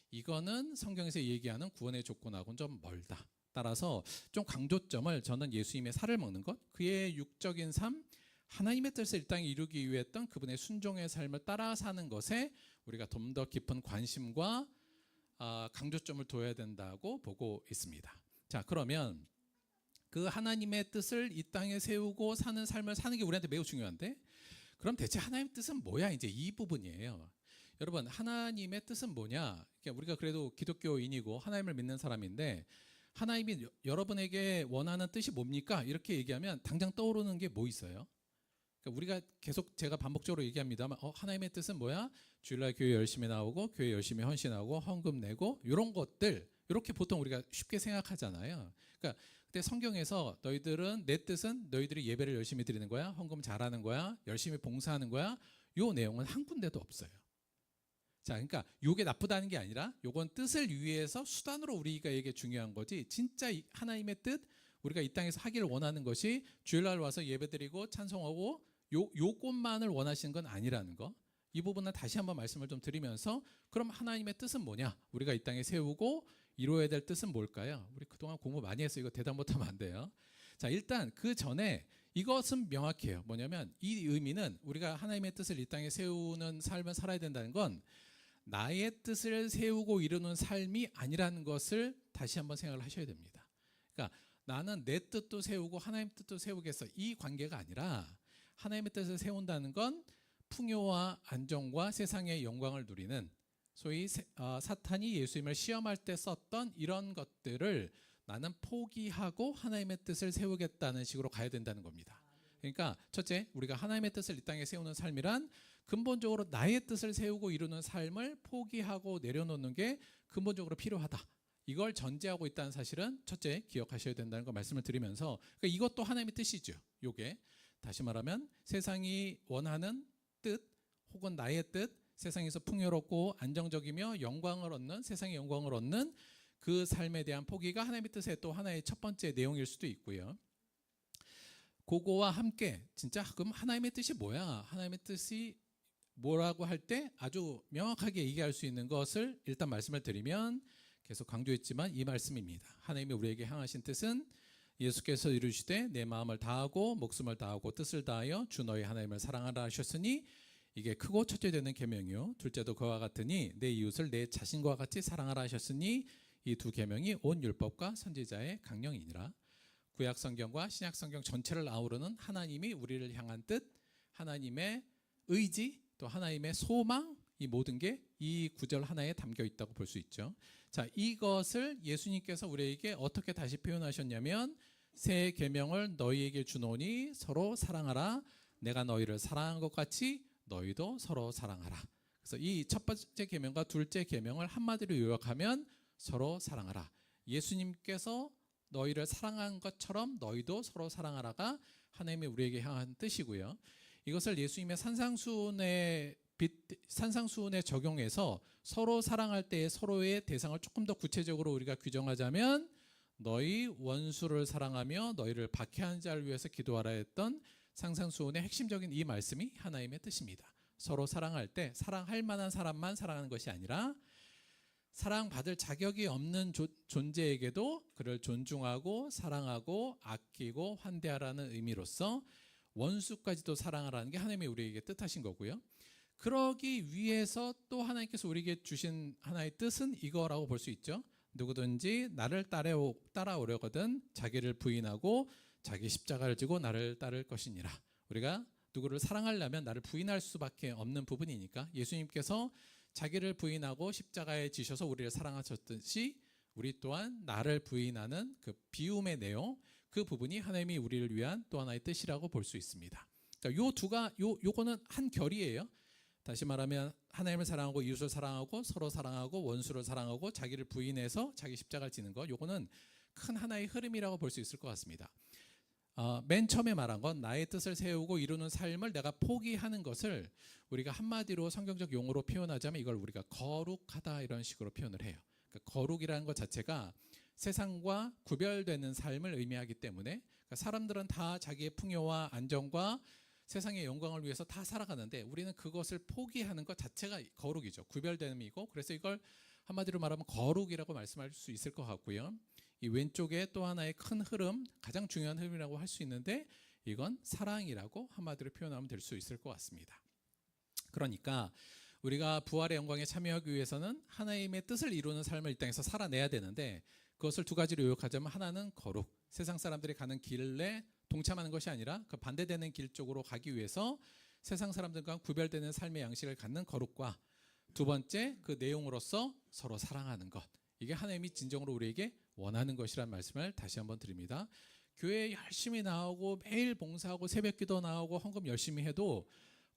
이거는 성경에서 얘기하는 구원의 조건하고는 좀 멀다. 따라서 좀 강조점을 저는 예수님의 살을 먹는 것, 그의 육적인 삶, 하나님의 뜻을 이 땅에 이루기 위해 했던 그분의 순종의 삶을 따라 사는 것에 우리가 좀 더 깊은 관심과 강조점을 둬야 된다고 보고 있습니다. 자, 그러면 그 하나님의 뜻을 이 땅에 세우고 사는 삶을 사는 게 우리한테 매우 중요한데 그럼 대체 하나님의 뜻은 뭐야? 이제 이 부분이에요. 여러분 하나님의 뜻은 뭐냐? 우리가 그래도 기독교인이고 하나님을 믿는 사람인데 하나님이 여러분에게 원하는 뜻이 뭡니까? 이렇게 얘기하면 당장 떠오르는 게 뭐 있어요? 그러니까 우리가 계속 제가 반복적으로 얘기합니다만 하나님의 뜻은 뭐야? 주일날 교회 열심히 나오고 교회 열심히 헌신하고 헌금 내고 이런 것들 이렇게 보통 우리가 쉽게 생각하잖아요. 그러니까 그때 성경에서 너희들은 내 뜻은 너희들이 예배를 열심히 드리는 거야, 헌금 잘하는 거야, 열심히 봉사하는 거야. 요 내용은 한 군데도 없어요. 자, 그러니까 요게 나쁘다는 게 아니라 요건 뜻을 위해서 수단으로 우리에게 중요한 거지. 진짜 하나님의 뜻 우리가 이 땅에서 하기를 원하는 것이 주일날 와서 예배드리고 찬송하고 요것만을 원하시는 건 아니라는 거. 이 부분은 다시 한번 말씀을 좀 드리면서 그럼 하나님의 뜻은 뭐냐? 우리가 이 땅에 세우고 이루어야 될 뜻은 뭘까요? 우리 그동안 공부 많이 해서 이거 대답 못하면 안 돼요. 자, 일단 그 전에 이것은 명확해요. 뭐냐면 이 의미는 우리가 하나님의 뜻을 이 땅에 세우는 삶을 살아야 된다는 건 나의 뜻을 세우고 이루는 삶이 아니라는 것을 다시 한번 생각을 하셔야 됩니다. 그러니까 나는 내 뜻도 세우고 하나님 뜻도 세우겠어. 이 관계가 아니라 하나님의 뜻을 세운다는 건 풍요와 안정과 세상의 영광을 누리는 소위 사탄이 예수님을 시험할 때 썼던 이런 것들을 나는 포기하고 하나님의 뜻을 세우겠다는 식으로 가야 된다는 겁니다. 그러니까 첫째, 우리가 하나님의 뜻을 이 땅에 세우는 삶이란 근본적으로 나의 뜻을 세우고 이루는 삶을 포기하고 내려놓는 게 근본적으로 필요하다. 이걸 전제하고 있다는 사실은 첫째 기억하셔야 된다는 거 말씀을 드리면서 그러니까 이것도 하나님의 뜻이죠. 요게 다시 말하면 세상이 원하는 뜻 혹은 나의 뜻, 세상에서 풍요롭고 안정적이며 영광을 얻는 세상의 영광을 얻는 그 삶에 대한 포기가 하나님의 뜻의 또 하나의 첫 번째 내용일 수도 있고요. 그거와 함께 진짜 그럼 하나님의 뜻이 뭐야? 하나님의 뜻이 뭐라고 할 때 아주 명확하게 얘기할 수 있는 것을 일단 말씀을 드리면 계속 강조했지만 이 말씀입니다. 하나님이 우리에게 향하신 뜻은 예수께서 이루시되 내 마음을 다하고 목숨을 다하고 뜻을 다하여 주 너희 하나님을 사랑하라 하셨으니 이게 크고 첫째 되는 계명이요 둘째도 그와 같으니 내 이웃을 내 자신과 같이 사랑하라 하셨으니 이 두 계명이 온 율법과 선지자의 강령이니라. 구약 성경과 신약 성경 전체를 아우르는 하나님이 우리를 향한 뜻, 하나님의 의지, 또 하나님의 소망, 이 모든 게 이 구절 하나에 담겨 있다고 볼 수 있죠. 자, 이것을 예수님께서 우리에게 어떻게 다시 표현하셨냐면 새 계명을 너희에게 주노니 서로 사랑하라. 내가 너희를 사랑한 것 같이 너희도 서로 사랑하라. 그래서 이 첫 번째 계명과 둘째 계명을 한마디로 요약하면 서로 사랑하라. 예수님께서 너희를 사랑한 것처럼 너희도 서로 사랑하라가 하나님의 우리에게 향한 뜻이고요. 이것을 예수님의 산상수훈에 적용해서 서로 사랑할 때의 서로의 대상을 조금 더 구체적으로 우리가 규정하자면 너희 원수를 사랑하며 너희를 박해한 자를 위해서 기도하라 했던 산상수훈의 핵심적인 이 말씀이 하나님의 뜻입니다. 서로 사랑할 때 사랑할 만한 사람만 사랑하는 것이 아니라 사랑받을 자격이 없는 존재에게도 그를 존중하고 사랑하고 아끼고 환대하라는 의미로서 원수까지도 사랑하라는 게 하나님이 우리에게 뜻하신 거고요. 그러기 위해서 또 하나님께서 우리에게 주신 하나의 뜻은 이거라고 볼 수 있죠. 누구든지 나를 따라오려거든 자기를 부인하고 자기 십자가를 지고 나를 따를 것이니라. 우리가 누구를 사랑하려면 나를 부인할 수밖에 없는 부분이니까 예수님께서 자기를 부인하고 십자가에 지셔서 우리를 사랑하셨듯이 우리 또한 나를 부인하는 그 비움의 내용, 그 부분이 하나님이 우리를 위한 또 하나의 뜻이라고 볼 수 있습니다. 요거는 한 결이에요. 다시 말하면 하나님을 사랑하고 이웃을 사랑하고 서로 사랑하고 원수를 사랑하고 자기를 부인해서 자기 십자가를 지는 것, 요거는 큰 하나의 흐름이라고 볼 수 있을 것 같습니다. 맨 처음에 말한 건 나의 뜻을 세우고 이루는 삶을 내가 포기하는 것을 우리가 한마디로 성경적 용어로 표현하자면 이걸 우리가 거룩하다 이런 식으로 표현을 해요. 그러니까 거룩이라는 것 자체가 세상과 구별되는 삶을 의미하기 때문에 그러니까 사람들은 다 자기의 풍요와 안정과 세상의 영광을 위해서 다 살아가는데 우리는 그것을 포기하는 것 자체가 거룩이죠. 구별됨이고 그래서 이걸 한마디로 말하면 거룩이라고 말씀할 수 있을 것 같고요. 이 왼쪽에 또 하나의 큰 흐름, 가장 중요한 흐름이라고 할 수 있는데 이건 사랑이라고 한마디로 표현하면 될 수 있을 것 같습니다. 그러니까 우리가 부활의 영광에 참여하기 위해서는 하나님의 뜻을 이루는 삶을 이 땅에서 살아내야 되는데 그것을 두 가지로 요약하자면 하나는 거룩, 세상 사람들이 가는 길에 동참하는 것이 아니라 그 반대되는 길 쪽으로 가기 위해서 세상 사람들과 구별되는 삶의 양식을 갖는 거룩과 두 번째 그 내용으로서 서로 사랑하는 것, 이게 하나님이 진정으로 우리에게 원하는 것이란 말씀을 다시 한번 드립니다. 교회에 열심히 나오고 매일 봉사하고 새벽기도 나오고 헌금 열심히 해도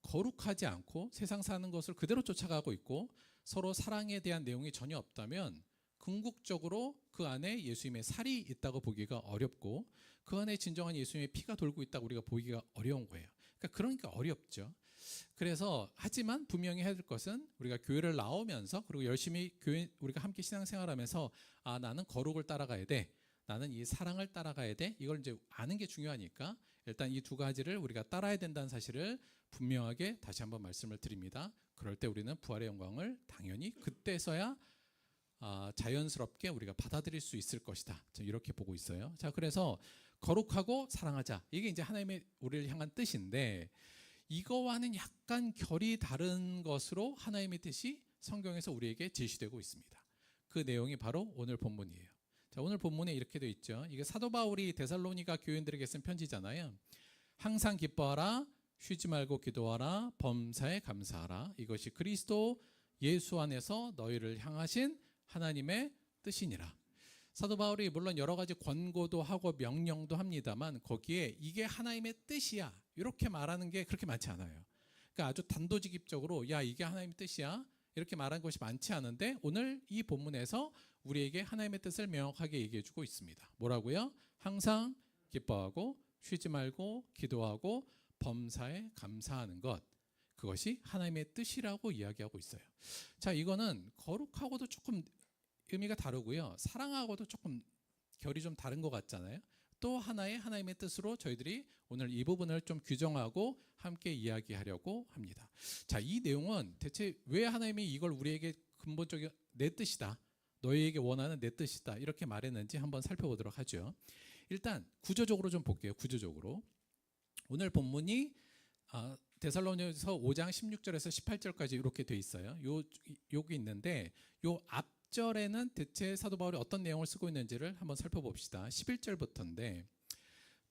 거룩하지 않고 세상 사는 것을 그대로 쫓아가고 있고 서로 사랑에 대한 내용이 전혀 없다면 궁극적으로 그 안에 예수님의 살이 있다고 보기가 어렵고 그 안에 진정한 예수님의 피가 돌고 있다고 우리가 보기가 어려운 거예요. 그러니까 어렵죠. 그래서 하지만 분명히 해야 될 것은 우리가 교회를 나오면서 그리고 열심히 교회 우리가 함께 신앙생활하면서 나는 거룩을 따라가야 돼. 나는 이 사랑을 따라가야 돼. 이걸 이제 아는 게 중요하니까 일단 이 두 가지를 우리가 따라야 된다는 사실을 분명하게 다시 한번 말씀을 드립니다. 그럴 때 우리는 부활의 영광을 당연히 그때서야 자연스럽게 우리가 받아들일 수 있을 것이다. 이렇게 보고 있어요. 자, 그래서 거룩하고 사랑하자. 이게 이제 하나님의 우리를 향한 뜻인데 이거와는 약간 결이 다른 것으로 하나님의 뜻이 성경에서 우리에게 제시되고 있습니다. 그 내용이 바로 오늘 본문이에요. 자, 오늘 본문에 이렇게 되어 있죠. 이게 사도 바울이 데살로니가 교인들에게 쓴 편지잖아요. 항상 기뻐하라, 쉬지 말고 기도하라, 범사에 감사하라. 이것이 그리스도 예수 안에서 너희를 향하신 하나님의 뜻이니라. 사도 바울이 물론 여러 가지 권고도 하고 명령도 합니다만 거기에 이게 하나님의 뜻이야 이렇게 말하는 게 그렇게 많지 않아요. 그러니까 아주 단도직입적으로 야 이게 하나님의 뜻이야 이렇게 말하는 것이 많지 않은데 오늘 이 본문에서 우리에게 하나님의 뜻을 명확하게 얘기해주고 있습니다. 뭐라고요? 항상 기뻐하고 쉬지 말고 기도하고 범사에 감사하는 것, 그것이 하나님의 뜻이라고 이야기하고 있어요. 자, 이거는 거룩하고도 조금 의미가 다르고요. 사랑하고도 조금 결이 좀 다른 것 같잖아요. 또 하나의 하나님의 뜻으로 저희들이 오늘 이 부분을 좀 규정하고 함께 이야기하려고 합니다. 자, 이 내용은 대체 왜 하나님이 이걸 우리에게 근본적인 내 뜻이다, 너희에게 원하는 내 뜻이다 이렇게 말했는지 한번 살펴보도록 하죠. 일단 구조적으로 좀 볼게요. 구조적으로 오늘 본문이 데살로니가서 5장 16절에서 18절까지 이렇게 돼 있어요. 여기 있는데 요 앞절에는 대체 사도 바울이 어떤 내용을 쓰고 있는지를 한번 살펴봅시다. 11절부터인데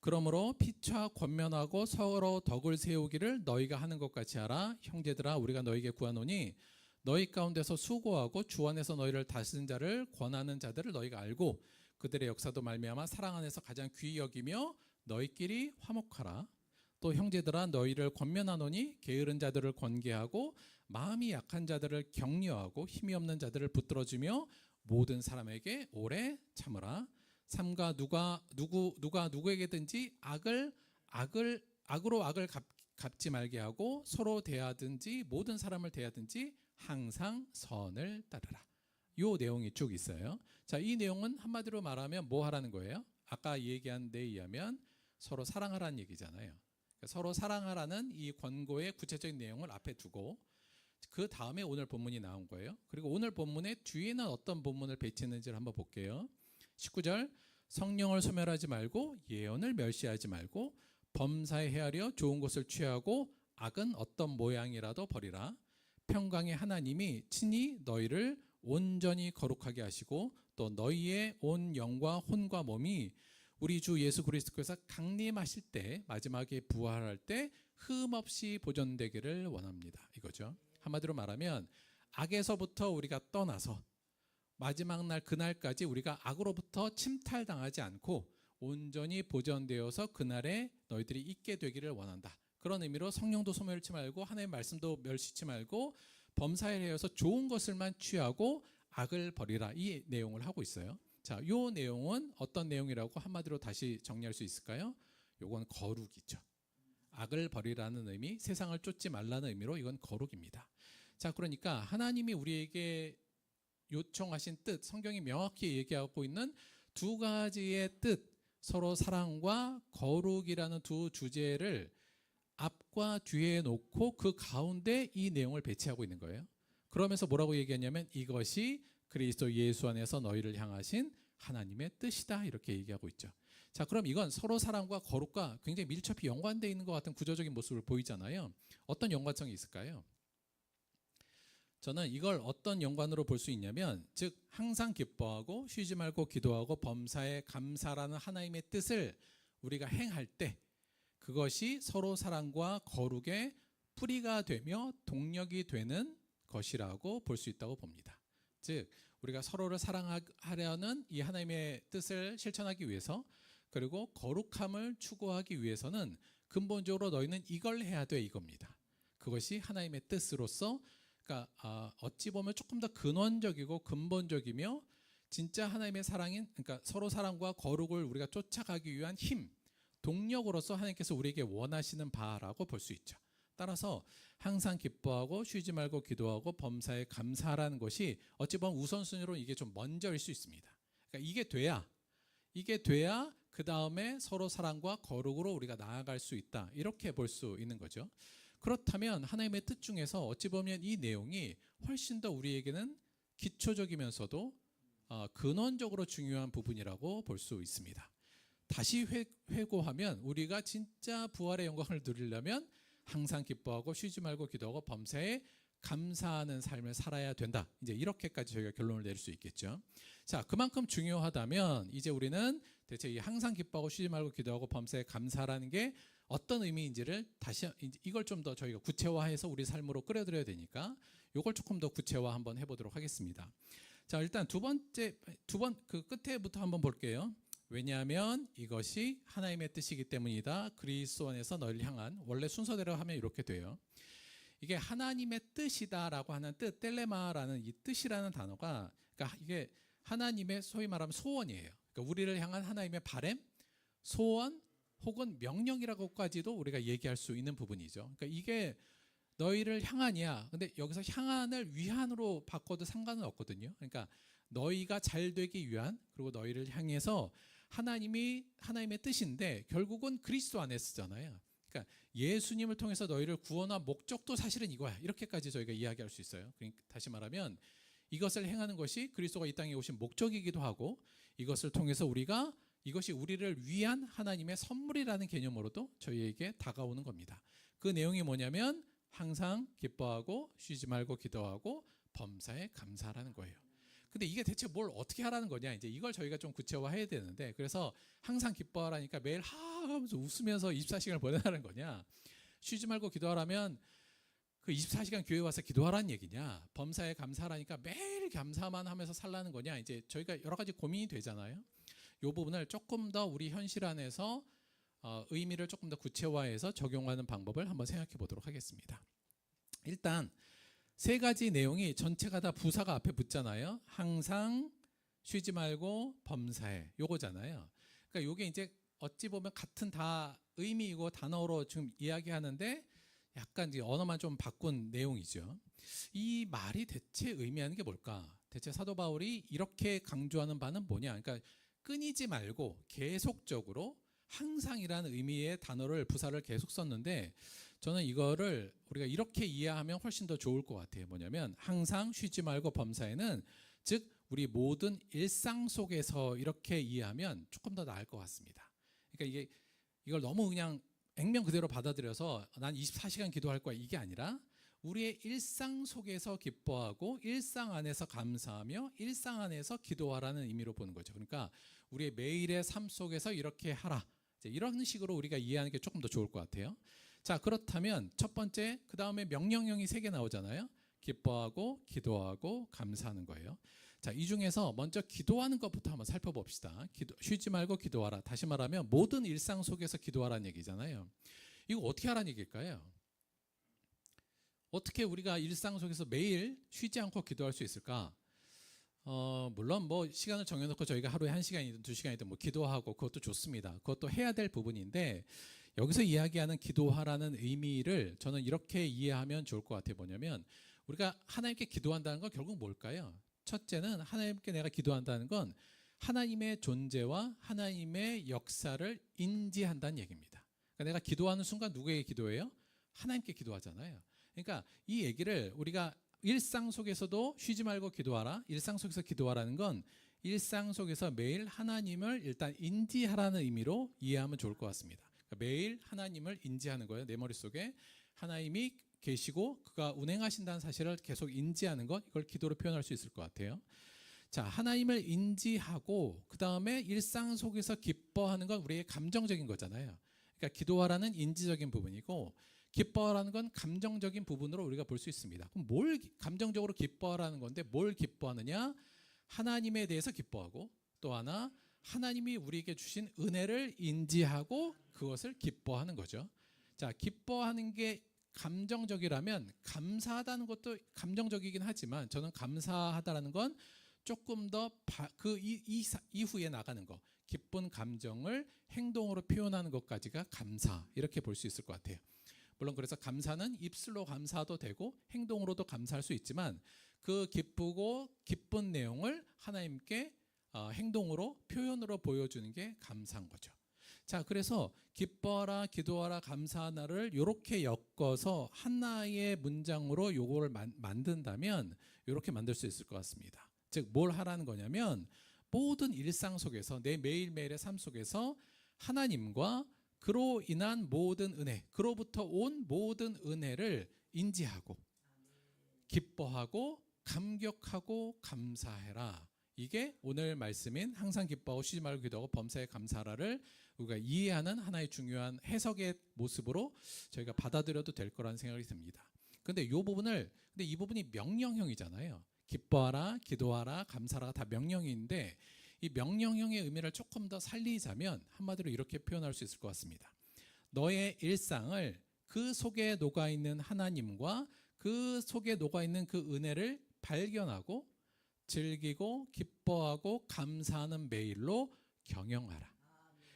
그러므로 피차 권면하고 서로 덕을 세우기를 너희가 하는 것 같이 하라. 형제들아, 우리가 너희에게 구하노니 너희 가운데서 수고하고 주 안에서 너희를 다스린 자를 권하는 자들을 너희가 알고 그들의 역사도 말미암아 사랑 안에서 가장 귀히 여기며 너희끼리 화목하라. 또 형제들아, 너희를 권면하노니 게으른 자들을 권계하고 마음이 약한 자들을 격려하고 힘이 없는 자들을 붙들어주며 모든 사람에게 오래 참으라. 삼가 누가 누구에게든지 악으로 악을 갚지 말게 하고 서로 대하든지 모든 사람을 대하든지 항상 선을 따르라. 요 내용이 쭉 있어요. 자, 이 내용은 한마디로 말하면 뭐 하라는 거예요? 아까 얘기한 데 의하면 서로 사랑하라는 얘기잖아요. 그러니까 서로 사랑하라는 이 권고의 구체적인 내용을 앞에 두고 그 다음에 오늘 본문이 나온 거예요. 그리고 오늘 본문의 뒤에는 어떤 본문을 배치했는지를 한번 볼게요. 19절, 성령을 소멸하지 말고 예언을 멸시하지 말고 범사에 헤아려 좋은 것을 취하고 악은 어떤 모양이라도 버리라. 평강의 하나님이 친히 너희를 온전히 거룩하게 하시고 또 너희의 온 영과 혼과 몸이 우리 주 예수 그리스도께서 강림하실 때 마지막에 부활할 때 흠없이 보존되기를 원합니다. 이거죠. 한마디로 말하면 악에서부터 우리가 떠나서 마지막 날 그날까지 우리가 악으로부터 침탈당하지 않고 온전히 보존되어서 그날에 너희들이 있게 되기를 원한다. 그런 의미로 성령도 소멸치 말고 하나님의 말씀도 멸시치 말고 범사에 대해서 좋은 것을만 취하고 악을 버리라. 이 내용을 하고 있어요. 자, 이 내용은 어떤 내용이라고 한마디로 다시 정리할 수 있을까요? 이건 거룩이죠. 악을 버리라는 의미, 세상을 쫓지 말라는 의미로 이건 거룩입니다. 자, 그러니까 하나님이 우리에게 요청하신 뜻, 성경이 명확히 얘기하고 있는 두 가지의 뜻, 서로 사랑과 거룩이라는 두 주제를 앞과 뒤에 놓고 그 가운데 이 내용을 배치하고 있는 거예요. 그러면서 뭐라고 얘기하냐면 이것이 그리스도 예수 안에서 너희를 향하신 하나님의 뜻이다, 이렇게 얘기하고 있죠. 자, 그럼 이건 서로 사랑과 거룩과 굉장히 밀접히 연관되어 있는 것 같은 구조적인 모습을 보이잖아요. 어떤 연관성이 있을까요? 저는 이걸 어떤 연관으로 볼 수 있냐면, 즉 항상 기뻐하고 쉬지 말고 기도하고 범사에 감사라는 하나님의 뜻을 우리가 행할 때 그것이 서로 사랑과 거룩의 뿌리가 되며 동력이 되는 것이라고 볼 수 있다고 봅니다. 즉 우리가 서로를 사랑하려는 이 하나님의 뜻을 실천하기 위해서, 그리고 거룩함을 추구하기 위해서는 근본적으로 너희는 이걸 해야 돼, 이겁니다. 그것이 하나님의 뜻으로서, 그러니까 어찌 보면 조금 더 근원적이고 근본적이며 진짜 하나님의 사랑인, 그러니까 서로 사랑과 거룩을 우리가 쫓아가기 위한 힘, 동력으로서 하나님께서 우리에게 원하시는 바라고 볼 수 있죠. 따라서 항상 기뻐하고 쉬지 말고 기도하고 범사에 감사하라는 것이 어찌 보면 우선순위로 이게 좀 먼저일 수 있습니다. 그러니까 이게 돼야 그 다음에 서로 사랑과 거룩으로 우리가 나아갈 수 있다, 이렇게 볼 수 있는 거죠. 그렇다면 하나님의 뜻 중에서 어찌 보면 이 내용이 훨씬 더 우리에게는 기초적이면서도 근원적으로 중요한 부분이라고 볼 수 있습니다. 다시 회고하면 우리가 진짜 부활의 영광을 누리려면 항상 기뻐하고 쉬지 말고 기도하고 범사에 감사하는 삶을 살아야 된다. 이제 이렇게까지 저희가 결론을 내릴 수 있겠죠. 자, 그만큼 중요하다면 이제 우리는 대체 이 항상 기뻐하고 쉬지 말고 기도하고 범사에 감사라는 게 어떤 의미인지를 다시 이걸 좀 더 저희가 구체화해서 우리 삶으로 끌어들여야 되니까 이걸 조금 더 구체화 한번 해보도록 하겠습니다. 자, 일단 두 번 그 끝에부터 한번 볼게요. 왜냐하면 이것이 하나님의 뜻이기 때문이다. 그리스도 안에서 너희를 향한, 원래 순서대로 하면 이렇게 돼요. 이게 하나님의 뜻이다라고 하는 뜻, 텔레마라는 이 뜻이라는 단어가, 그러니까 이게 하나님의 소위 말하면 소원이에요. 그러니까 우리를 향한 하나님의 바램, 소원 혹은 명령이라고까지도 우리가 얘기할 수 있는 부분이죠. 그러니까 이게 너희를 향한이야. 근데 여기서 향한을 위한으로 바꿔도 상관은 없거든요. 그러니까 너희가 잘 되기 위한, 그리고 너희를 향해서 하나님의 뜻인데 결국은 그리스도 안에 쓰잖아요. 그러니까 예수님을 통해서 너희를 구원한 목적도 사실은 이거야, 이렇게까지 저희가 이야기할 수 있어요. 그러니까 다시 말하면 이것을 행하는 것이 그리스도가 이 땅에 오신 목적이기도 하고, 이것을 통해서 이것이 우리를 위한 하나님의 선물이라는 개념으로도 저희에게 다가오는 겁니다. 그 내용이 뭐냐면 항상 기뻐하고 쉬지 말고 기도하고 범사에 감사하라는 거예요. 근데 이게 대체 뭘 어떻게 하라는 거냐? 이제 이걸 저희가 좀 구체화해야 되는데, 그래서 항상 기뻐하라니까 매일 하면서 웃으면서 24시간을 보내라는 거냐? 쉬지 말고 기도하라면 그 24시간 교회 와서 기도하라는 얘기냐? 범사에 감사하라니까 매일 감사만 하면서 살라는 거냐? 이제 저희가 여러 가지 고민이 되잖아요. 이 부분을 조금 더 우리 현실 안에서 의미를 조금 더 구체화해서 적용하는 방법을 한번 생각해 보도록 하겠습니다. 일단 세 가지 내용이 전체가 다 부사가 앞에 붙잖아요. 항상, 쉬지 말고, 범사에, 요거잖아요. 그러니까 요게 이제 어찌 보면 같은 다 의미이고 단어로 지금 이야기하는데 약간 이제 언어만 좀 바꾼 내용이죠. 이 말이 대체 의미하는 게 뭘까? 대체 사도 바울이 이렇게 강조하는 바는 뭐냐? 그러니까 끊이지 말고 계속적으로 항상이라는 의미의 단어를 부사를 계속 썼는데, 저는 이거를 우리가 이렇게 이해하면 훨씬 더 좋을 것 같아요. 뭐냐면 항상 쉬지 말고 범사에는, 즉 우리 모든 일상 속에서 이렇게 이해하면 조금 더 나을 것 같습니다. 그러니까 이걸 너무 그냥 액면 그대로 받아들여서 난 24시간 기도할 거야, 이게 아니라 우리의 일상 속에서 기뻐하고 일상 안에서 감사하며 일상 안에서 기도하라는 의미로 보는 거죠. 그러니까 우리의 매일의 삶 속에서 이렇게 하라, 이런 식으로 우리가 이해하는 게 조금 더 좋을 것 같아요. 자, 그렇다면 첫 번째, 그 다음에 명령형이 3개 나오잖아요. 기뻐하고 기도하고 감사하는 거예요. 자, 이 중에서 먼저 기도하는 것부터 한번 살펴봅시다. 쉬지 말고 기도하라. 다시 말하면 모든 일상 속에서 기도하라는 얘기잖아요. 이거 어떻게 하라는 얘기일까요? 어떻게 우리가 일상 속에서 매일 쉬지 않고 기도할 수 있을까? 물론 뭐 시간을 정해놓고 저희가 하루에 1시간이든 2시간이든 뭐 기도하고 그것도 좋습니다. 그것도 해야 될 부분인데, 여기서 이야기하는 기도하라는 의미를 저는 이렇게 이해하면 좋을 것 같아요. 뭐냐면 우리가 하나님께 기도한다는 건 결국 뭘까요? 첫째는 하나님께 내가 기도한다는 건 하나님의 존재와 하나님의 역사를 인지한다는 얘기입니다. 그러니까 내가 기도하는 순간 누구에게 기도해요? 하나님께 기도하잖아요. 그러니까 이 얘기를 우리가 일상 속에서도 쉬지 말고 기도하라, 일상 속에서 기도하라는 건 일상 속에서 매일 하나님을 일단 인지하라는 의미로 이해하면 좋을 것 같습니다. 그러니까 매일 하나님을 인지하는 거예요. 내 머릿속에 하나님이 계시고 그가 운행하신다는 사실을 계속 인지하는 것, 이걸 기도로 표현할 수 있을 것 같아요. 자, 하나님을 인지하고 그 다음에 일상 속에서 기뻐하는 건 우리의 감정적인 거잖아요. 그러니까 기도하라는 인지적인 부분이고 기뻐하라는 건 감정적인 부분으로 우리가 볼 수 있습니다. 그럼 뭘 감정적으로 기뻐하라는 건데, 뭘 기뻐하느냐? 하나님에 대해서 기뻐하고, 또 하나 하나님이 우리에게 주신 은혜를 인지하고 그것을 기뻐하는 거죠. 자, 기뻐하는 게 감정적이라면 감사하다는 것도 감정적이긴 하지만, 저는 감사하다라는 건 조금 더 그 이후에 나가는 거, 기쁜 감정을 행동으로 표현하는 것까지가 감사, 이렇게 볼 수 있을 것 같아요. 물론 그래서 감사는 입술로 감사도 되고 행동으로도 감사할 수 있지만, 그 기쁘고 기쁜 내용을 하나님께 행동으로 표현으로 보여주는 게 감사한 거죠. 자, 그래서 기뻐하라, 기도하라, 감사하라를 이렇게 엮어서 하나의 문장으로 요거를 만든다면 이렇게 만들 수 있을 것 같습니다. 즉 뭘 하라는 거냐면, 모든 일상 속에서 내 매일매일의 삶 속에서 하나님과 그로 인한 모든 은혜, 그로부터 온 모든 은혜를 인지하고 기뻐하고 감격하고 감사해라. 이게 오늘 말씀인 항상 기뻐하고 쉬지 말고 기도하고 범사에 감사하라를 우리가 이해하는 하나의 중요한 해석의 모습으로 저희가 받아들여도 될 거라는 생각이 듭니다. 근데 이 부분이 명령형이잖아요. 기뻐하라, 기도하라, 감사하라가 다 명령인데, 이 명령형의 의미를 조금 더 살리자면 한마디로 이렇게 표현할 수 있을 것 같습니다. 너의 일상을 그 속에 녹아있는 하나님과 그 속에 녹아있는 그 은혜를 발견하고 즐기고 기뻐하고 감사하는 매일로 경영하라.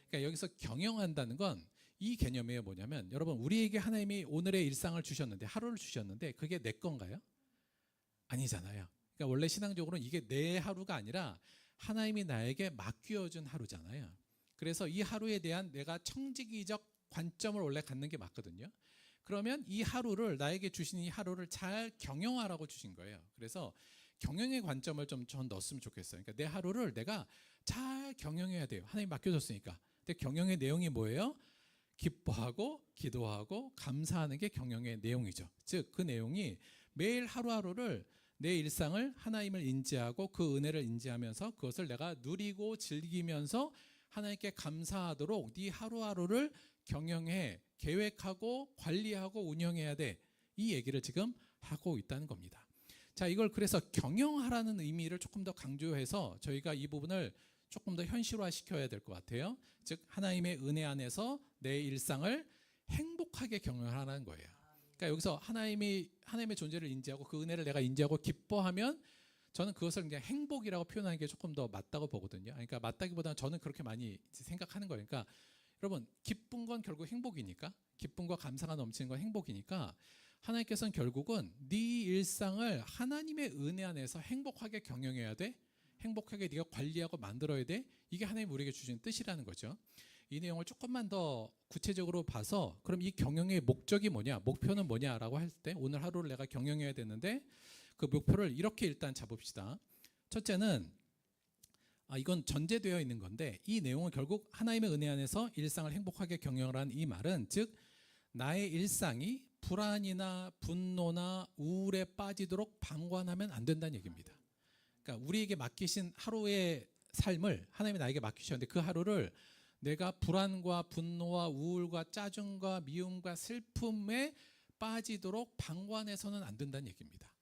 그러니까 여기서 경영한다는 건 이 개념이에요. 뭐냐면, 여러분, 우리에게 하나님이 오늘의 일상을 주셨는데, 하루를 주셨는데 그게 내 건가요? 아니잖아요. 그러니까 원래 신앙적으로는 이게 내 하루가 아니라 하나님이 나에게 맡겨준 하루잖아요. 그래서 이 하루에 대한 내가 청지기적 관점을 원래 갖는 게 맞거든요. 그러면 이 하루를, 나에게 주신 이 하루를 잘 경영하라고 주신 거예요. 그래서 경영의 관점을 좀 전 넣었으면 좋겠어요. 그러니까 내 하루를 내가 잘 경영해야 돼요. 하나님 맡겨줬으니까. 근데 경영의 내용이 뭐예요? 기뻐하고 기도하고 감사하는 게 경영의 내용이죠. 즉 그 내용이 매일 하루하루를 내 일상을 하나님을 인지하고 그 은혜를 인지하면서 그것을 내가 누리고 즐기면서 하나님께 감사하도록 네 하루하루를 경영해 계획하고 관리하고 운영해야 돼. 이 얘기를 지금 하고 있다는 겁니다. 자, 이걸 그래서 경영하라는 의미를 조금 더 강조해서 저희가 이 부분을 조금 더 현실화 시켜야 될 것 같아요. 즉 하나님의 은혜 안에서 내 일상을 행복하게 경영하라는 거예요. 그러니까 여기서 하나님의 존재를 인지하고 그 은혜를 내가 인지하고 기뻐하면 저는 그것을 그냥 행복이라고 표현하는 게 조금 더 맞다고 보거든요. 그러니까 맞다기보다는 저는 그렇게 많이 생각하는 거예요. 그러니까 여러분, 기쁜 건 결국 행복이니까, 기쁨과 감사가 넘치는 건 행복이니까 하나님께서는 결국은 네 일상을 하나님의 은혜 안에서 행복하게 경영해야 돼. 행복하게 네가 관리하고 만들어야 돼. 이게 하나님 우리에게 주신 뜻이라는 거죠. 이 내용을 조금만 더 구체적으로 봐서 그럼 이 경영의 목적이 뭐냐, 목표는 뭐냐라고 할 때 오늘 하루를 내가 경영해야 되는데 그 목표를 이렇게 일단 잡읍시다. 첫째는 이건 전제되어 있는 건데 이 내용은 결국 하나님의 은혜 안에서 일상을 행복하게 경영하라는 이 말은 즉 나의 일상이 불안이나 분노나 우울에 빠지도록 방관하면 안 된다는 얘기입니다. 그러니까 우리에게 맡기신 하루의 삶을 하나님이 나에게 맡기셨는데 그 하루를 내가 불안과 분노와 우울과 짜증과 미움과 슬픔에 빠지도록 방관해서는 안 된다는 얘기입니다.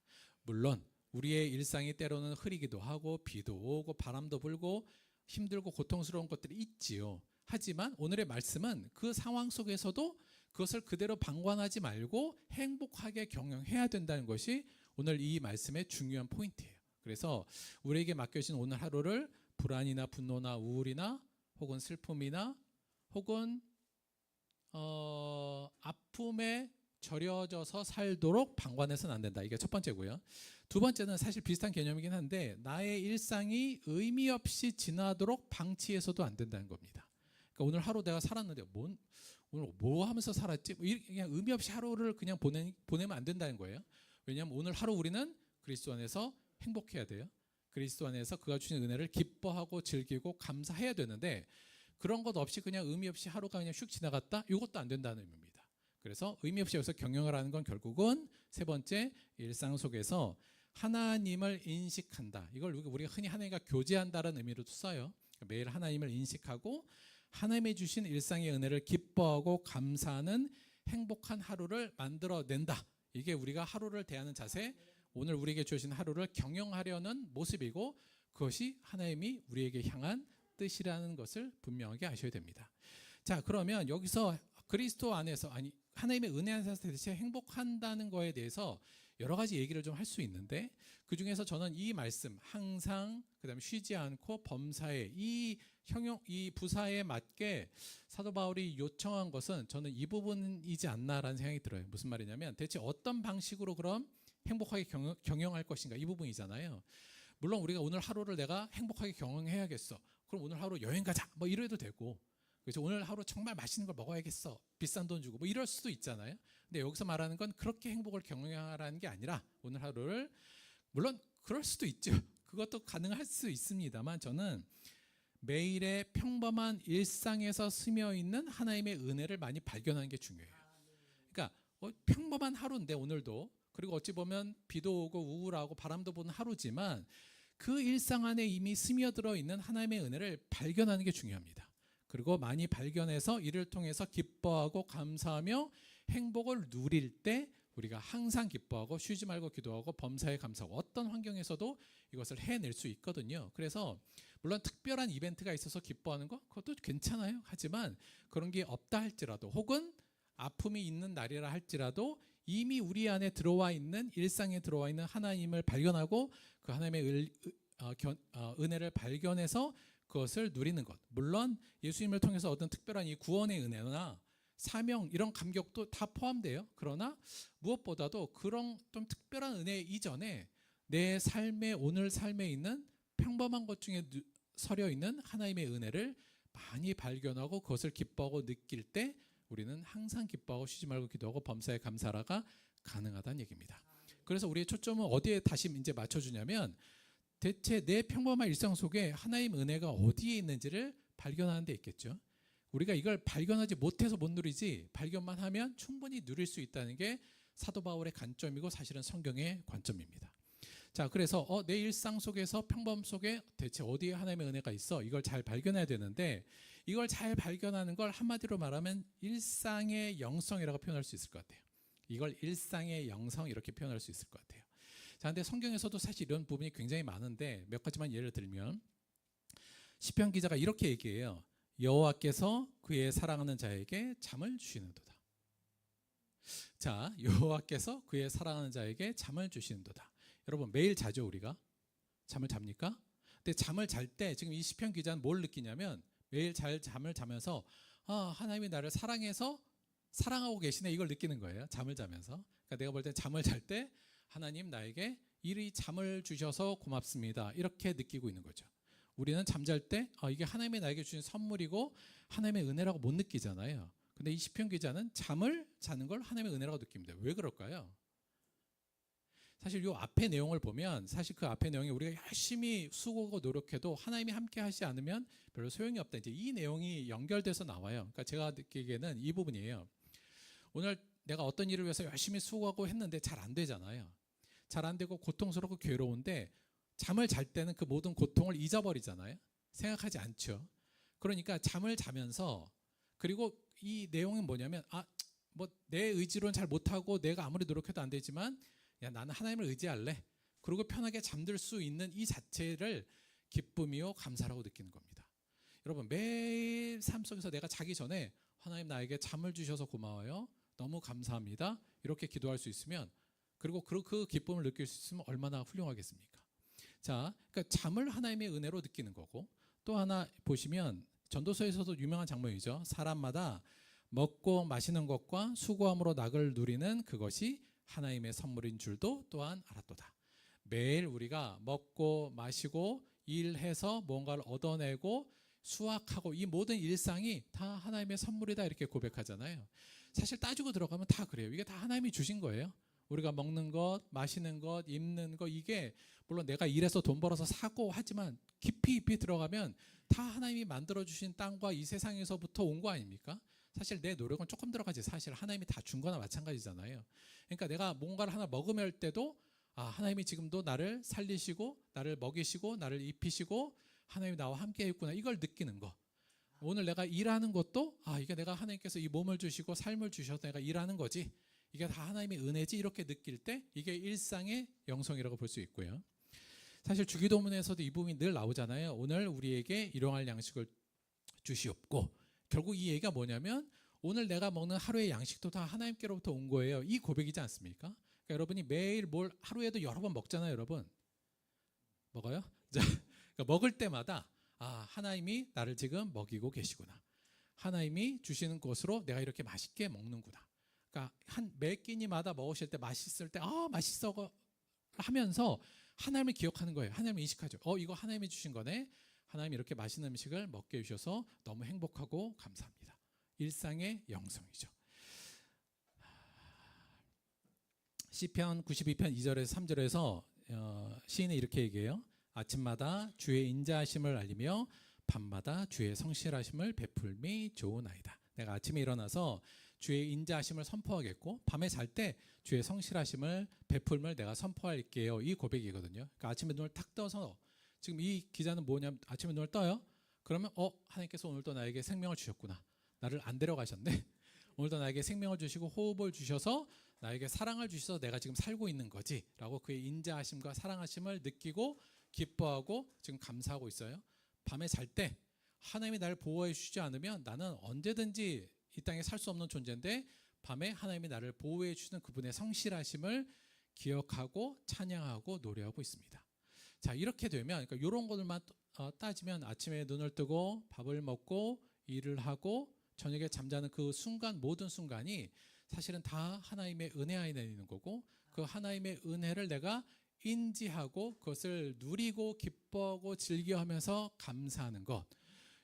물론 우리의 일상이 때로는 흐리기도 하고 비도 오고 바람도 불고 힘들고 고통스러운 것들이 있지요. 하지만 오늘의 말씀은 그 상황 속에서도 그것을 그대로 방관하지 말고 행복하게 경영해야 된다는 것이 오늘 이 말씀의 중요한 포인트예요. 그래서 우리에게 맡겨진 오늘 하루를 불안이나 분노나 우울이나 혹은 슬픔이나 혹은 아픔에 절여져서 살도록 방관해서는 안 된다. 이게 첫 번째고요. 두 번째는 사실 비슷한 개념이긴 한데 나의 일상이 의미 없이 지나도록 방치해서도 안 된다는 겁니다. 그러니까 오늘 하루 내가 살았는데 오늘 뭐 하면서 살았지? 그냥 의미 없이 하루를 그냥 보내면 안 된다는 거예요. 왜냐하면 오늘 하루 우리는 그리스도 안에서 행복해야 돼요. 그리스도 안에서 그가 주신 은혜를 기뻐하고 즐기고 감사해야 되는데 그런 것 없이 그냥 의미 없이 하루가 그냥 슉 지나갔다? 이것도 안 된다는 의미입니다. 그래서 의미 없이 여기서 경영하라는 건 결국은 세 번째 일상 속에서 하나님을 인식한다. 이걸 우리가 흔히 하나님과 교제한다는 의미로도 써요. 매일 하나님을 인식하고 하나님이 주신 일상의 은혜를 기뻐하고 감사하는 행복한 하루를 만들어낸다. 이게 우리가 하루를 대하는 자세, 오늘 우리에게 주신 하루를 경영하려는 모습이고 그것이 하나님이 우리에게 향한 뜻이라는 것을 분명하게 아셔야 됩니다. 자, 그러면 여기서 그리스도 안에서 하나님의 은혜 안에서 대체 행복한다는 거에 대해서 여러 가지 얘기를 좀 할 수 있는데 그 중에서 저는 이 말씀 항상 그다음에 쉬지 않고 범사에 이 부사에 맞게 사도 바울이 요청한 것은 저는 이 부분이지 않나라는 생각이 들어요. 무슨 말이냐면 대체 어떤 방식으로 그럼 행복하게 경영할 것인가 이 부분이잖아요. 물론 우리가 오늘 하루를 내가 행복하게 경영해야겠어. 그럼 오늘 하루 여행 가자. 뭐 이래도 되고. 그래서 오늘 하루 정말 맛있는 걸 먹어야겠어. 비싼 돈 주고 뭐 이럴 수도 있잖아요. 근데 여기서 말하는 건 그렇게 행복을 경영하라는 게 아니라 오늘 하루를 물론 그럴 수도 있죠. 그것도 가능할 수 있습니다만 저는 매일의 평범한 일상에서 스며 있는 하나님의 은혜를 많이 발견하는 게 중요해요. 그러니까 평범한 하루인데 오늘도 그리고 어찌 보면 비도 오고 우울하고 바람도 부는 하루지만 그 일상 안에 이미 스며들어 있는 하나님의 은혜를 발견하는 게 중요합니다. 그리고 많이 발견해서 이를 통해서 기뻐하고 감사하며 행복을 누릴 때 우리가 항상 기뻐하고 쉬지 말고 기도하고 범사에 감사하고 어떤 환경에서도 이것을 해낼 수 있거든요. 그래서 물론 특별한 이벤트가 있어서 기뻐하는 거 그것도 괜찮아요. 하지만 그런 게 없다 할지라도 혹은 아픔이 있는 날이라 할지라도 이미 우리 안에 들어와 있는 일상에 들어와 있는 하나님을 발견하고 그 하나님의 은혜를 발견해서 그것을 누리는 것. 물론 예수님을 통해서 얻은 특별한 이 구원의 은혜나 사명 이런 감격도 다 포함돼요. 그러나 무엇보다도 그런 좀 특별한 은혜 이전에 내 삶의 오늘 삶에 있는 평범한 것 중에 서려 있는 하나님의 은혜를 많이 발견하고 그것을 기뻐하고 느낄 때 우리는 항상 기뻐하고 쉬지 말고 기도하고 범사에 감사라가 가능하다는 얘기입니다. 그래서 우리의 초점은 어디에 다시 이제 맞춰주냐면 대체 내 평범한 일상 속에 하나님 은혜가 어디에 있는지를 발견하는 데 있겠죠. 우리가 이걸 발견하지 못해서 못 누리지 발견만 하면 충분히 누릴 수 있다는 게 사도 바울의 관점이고 사실은 성경의 관점입니다. 자, 그래서 내 일상 속에서 평범 속에 대체 어디에 하나님의 은혜가 있어? 이걸 잘 발견해야 되는데 이걸 잘 발견하는 걸 한마디로 말하면 일상의 영성이라고 표현할 수 있을 것 같아요. 이걸 일상의 영성 이렇게 표현할 수 있을 것 같아요. 자, 근데 성경에서도 사실 이런 부분이 굉장히 많은데 몇 가지만 예를 들면 시편 기자가 이렇게 얘기해요. 여호와께서 그의 사랑하는 자에게 잠을 주시는도다. 자, 여호와께서 그의 사랑하는 자에게 잠을 주시는도다. 여러분 매일 자죠 우리가? 잠을 잡니까? 근데 잠을 잘 때 지금 이 시편 기자는 뭘 느끼냐면 매일 잠을 자면서 하나님이 나를 사랑해서 사랑하고 계시네 이걸 느끼는 거예요. 잠을 자면서. 그러니까 내가 볼 때 잠을 잘 때 하나님 나에게 이리 잠을 주셔서 고맙습니다. 이렇게 느끼고 있는 거죠. 우리는 잠잘 때 이게 하나님이 나에게 주신 선물이고 하나님의 은혜라고 못 느끼잖아요. 근데 이 시편 기자는 잠을 자는 걸 하나님의 은혜라고 느낍니다. 왜 그럴까요? 사실 이 앞의 내용을 보면 사실 그 앞의 내용이 우리가 열심히 수고하고 노력해도 하나님이 함께 하지 않으면 별로 소용이 없다. 이제 이 내용이 연결돼서 나와요. 그러니까 제가 느끼기에는 이 부분이에요. 오늘 내가 어떤 일을 위해서 열심히 수고하고 했는데 잘 안 되잖아요. 잘 안 되고 고통스럽고 괴로운데 잠을 잘 때는 그 모든 고통을 잊어버리잖아요. 생각하지 않죠. 그러니까 잠을 자면서 그리고 이 내용은 뭐냐면 뭐 내 의지로는 잘 못하고 내가 아무리 노력해도 안 되지만 야 나는 하나님을 의지할래. 그리고 편하게 잠들 수 있는 이 자체를 기쁨이요 감사라고 느끼는 겁니다. 여러분 매일 삶 속에서 내가 자기 전에 하나님 나에게 잠을 주셔서 고마워요. 너무 감사합니다. 이렇게 기도할 수 있으면 그리고 그 기쁨을 느낄 수 있으면 얼마나 훌륭하겠습니까? 자, 그러니까 잠을 하나님의 은혜로 느끼는 거고 또 하나 보시면 전도서에서도 유명한 장면이죠. 사람마다 먹고 마시는 것과 수고함으로 낙을 누리는 그것이 하나님의 선물인 줄도 또한 알았도다. 매일 우리가 먹고 마시고 일해서 뭔가를 얻어내고 수확하고 이 모든 일상이 다 하나님의 선물이다 이렇게 고백하잖아요. 사실 따지고 들어가면 다 그래요. 이게 다 하나님이 주신 거예요. 우리가 먹는 것, 마시는 것, 입는 것 이게 물론 내가 일해서 돈 벌어서 사고 하지만 깊이 들어가면 다 하나님이 만들어주신 땅과 이 세상에서부터 온 거 아닙니까? 사실 내 노력은 조금 들어가지 사실 하나님이 다 준 거나 마찬가지잖아요. 그러니까 내가 뭔가를 하나 먹으면 때도 하나님이 지금도 나를 살리시고 나를 먹이시고 나를 입히시고 하나님이 나와 함께 있구나 이걸 느끼는 거. 오늘 내가 일하는 것도 이게 내가 하나님께서 이 몸을 주시고 삶을 주셔서 내가 일하는 거지. 이게 다 하나님의 은혜지 이렇게 느낄 때 이게 일상의 영성이라고 볼 수 있고요. 사실 주기도문에서도 이 부분이 늘 나오잖아요. 오늘 우리에게 일용할 양식을 주시옵고 결국 이 얘기가 뭐냐면 오늘 내가 먹는 하루의 양식도 다 하나님께로부터 온 거예요. 이 고백이지 않습니까? 그러니까 여러분이 매일 뭘 하루에도 여러 번 먹잖아요. 여러분 먹어요? 자, 그러니까 먹을 때마다 하나님이 나를 지금 먹이고 계시구나. 하나님이 주시는 것으로 내가 이렇게 맛있게 먹는구나. 그러니까 매 끼니마다 먹으실 때 맛있을 때 맛있어 하면서 하나님을 기억하는 거예요. 하나님을 인식하죠. 이거 하나님이 주신 거네. 하나님이 이렇게 맛있는 음식을 먹게 해주셔서 너무 행복하고 감사합니다. 일상의 영성이죠. 시편 92편 2절에서 3절에서 시인이 이렇게 얘기해요. 아침마다 주의 인자하심을 알리며 밤마다 주의 성실하심을 베풀미 좋으나이다. 내가 아침에 일어나서 주의 인자하심을 선포하겠고 밤에 잘 때 주의 성실하심을 베풀음을 내가 선포할게요. 이 고백이거든요. 그러니까 아침에 눈을 탁 떠서 지금 이 기자는 뭐냐면 아침에 눈을 떠요. 그러면 하나님께서 오늘도 나에게 생명을 주셨구나. 나를 안 데려가셨네. 오늘도 나에게 생명을 주시고 호흡을 주셔서 나에게 사랑을 주셔서 내가 지금 살고 있는 거지 라고 그의 인자하심과 사랑하심을 느끼고 기뻐하고 지금 감사하고 있어요. 밤에 잘 때 하나님이 나를 보호해 주시지 않으면 나는 언제든지 이 땅에 살 수 없는 존재인데 밤에 하나님이 나를 보호해 주시는 그분의 성실하심을 기억하고 찬양하고 노래하고 있습니다. 자, 이렇게 되면 그러니까 이런 것들만 따지면 아침에 눈을 뜨고 밥을 먹고 일을 하고 저녁에 잠자는 그 순간 모든 순간이 사실은 다 하나님의 은혜 안에 있는 거고 그 하나님의 은혜를 내가 인지하고 그것을 누리고 기뻐하고 즐겨하면서 감사하는 것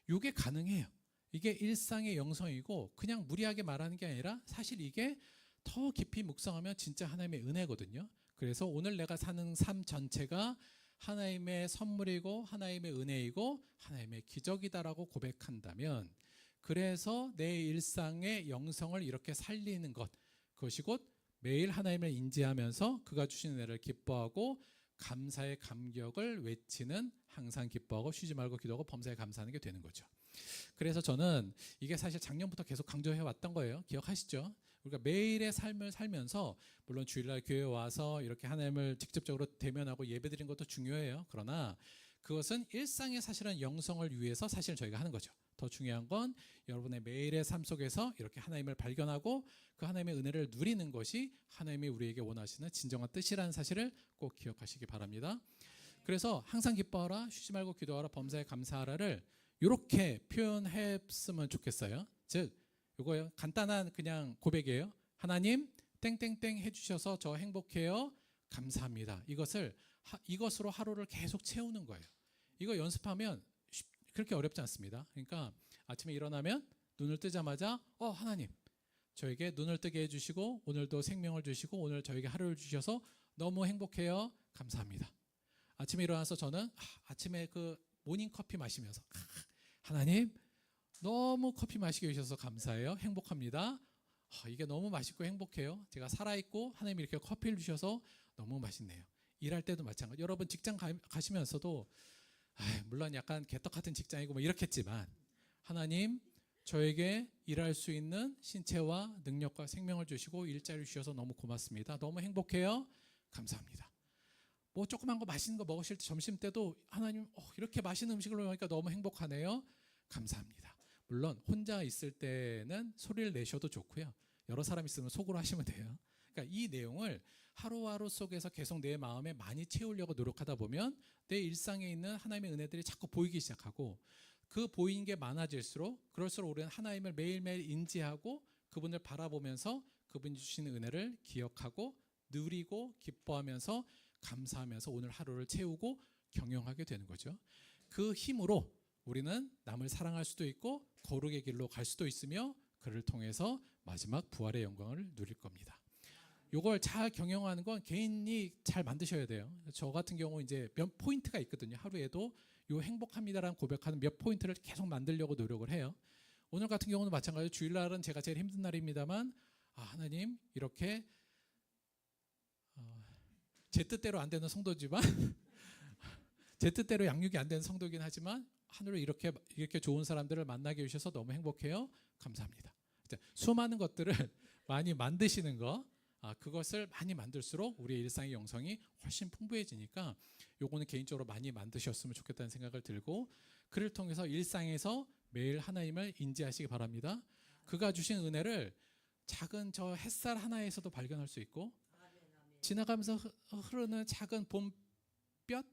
이게 가능해요. 이게 일상의 영성이고 그냥 무리하게 말하는 게 아니라 사실 이게 더 깊이 묵상하면 진짜 하나님의 은혜거든요. 그래서 오늘 내가 사는 삶 전체가 하나님의 선물이고 하나님의 은혜이고 하나님의 기적이다라고 고백한다면 그래서 내 일상의 영성을 이렇게 살리는 것 그것이 곧 매일 하나님을 인지하면서 그가 주신 은혜를 기뻐하고 감사의 감격을 외치는 항상 기뻐하고 쉬지 말고 기도하고 범사에 감사하는 게 되는 거죠. 그래서 저는 이게 사실 작년부터 계속 강조해 왔던 거예요. 기억하시죠? 우리가 매일의 삶을 살면서 물론 주일날 교회에 와서 이렇게 하나님을 직접적으로 대면하고 예배드리는 것도 중요해요. 그러나 그것은 일상의 사실은 영성을 위해서 사실 저희가 하는 거죠. 더 중요한 건 여러분의 매일의 삶 속에서 이렇게 하나님을 발견하고 그 하나님의 은혜를 누리는 것이 하나님이 우리에게 원하시는 진정한 뜻이라는 사실을 꼭 기억하시기 바랍니다. 그래서 항상 기뻐하라, 쉬지 말고 기도하라, 범사에 감사하라를 이렇게 표현했으면 좋겠어요. 즉 이거요, 간단한 그냥 고백이에요. 하나님 땡땡땡 해주셔서 저 행복해요, 감사합니다. 이것으로 하루를 계속 채우는 거예요. 이거 연습하면 그렇게 어렵지 않습니다. 그러니까 아침에 일어나면 눈을 뜨자마자 하나님 저에게 눈을 뜨게 해주시고 오늘도 생명을 주시고 오늘 저에게 하루를 주셔서 너무 행복해요, 감사합니다. 아침에 일어나서 저는 아침에 그 모닝 커피 마시면서 하나님 너무 커피 마시게 해주셔서 감사해요, 행복합니다. 이게 너무 맛있고 행복해요. 제가 살아있고 하나님이 이렇게 커피를 주셔서 너무 맛있네요. 일할 때도 마찬가지. 여러분 직장 가시면서도 물론 약간 개떡 같은 직장이고 뭐 이렇겠지만 하나님 저에게 일할 수 있는 신체와 능력과 생명을 주시고 일자리를 주셔서 너무 고맙습니다. 너무 행복해요, 감사합니다. 뭐 조그만 거 맛있는 거 먹으실 때 점심 때도 하나님 이렇게 맛있는 음식을 먹으니까 너무 행복하네요, 감사합니다. 물론 혼자 있을 때는 소리를 내셔도 좋고요. 여러 사람 있으면 속으로 하시면 돼요. 그러니까 이 내용을 하루하루 속에서 계속 내 마음에 많이 채우려고 노력하다 보면 내 일상에 있는 하나님의 은혜들이 자꾸 보이기 시작하고 그 보이는 게 많아질수록 그럴수록 우리는 하나님을 매일매일 인지하고 그분을 바라보면서 그분이 주시는 은혜를 기억하고 누리고 기뻐하면서 감사하면서 오늘 하루를 채우고 경영하게 되는 거죠. 그 힘으로 우리는 남을 사랑할 수도 있고 거룩의 길로 갈 수도 있으며 그를 통해서 마지막 부활의 영광을 누릴 겁니다. 이걸 잘 경영하는 건 개인이 잘 만드셔야 돼요. 저 같은 경우 이제 몇 포인트가 있거든요. 하루에도 요 행복합니다라는 고백하는 몇 포인트를 계속 만들려고 노력을 해요. 오늘 같은 경우는 마찬가지로 주일날은 제가 제일 힘든 날입니다만 하나님 이렇게 제 뜻대로 안 되는 성도지만 제 뜻대로 양육이 안 되는 성도긴 하지만 하늘을 이렇게 좋은 사람들을 만나게 해주셔서 너무 행복해요, 감사합니다. 수많은 것들을 많이 만드시는 거 그것을 많이 만들수록 우리의 일상의 영성이 훨씬 풍부해지니까 요거는 개인적으로 많이 만드셨으면 좋겠다는 생각을 들고 그를 통해서 일상에서 매일 하나님을 인지하시기 바랍니다. 그가 주신 은혜를 작은 저 햇살 하나에서도 발견할 수 있고 지나가면서 흐르는 작은 봄볕,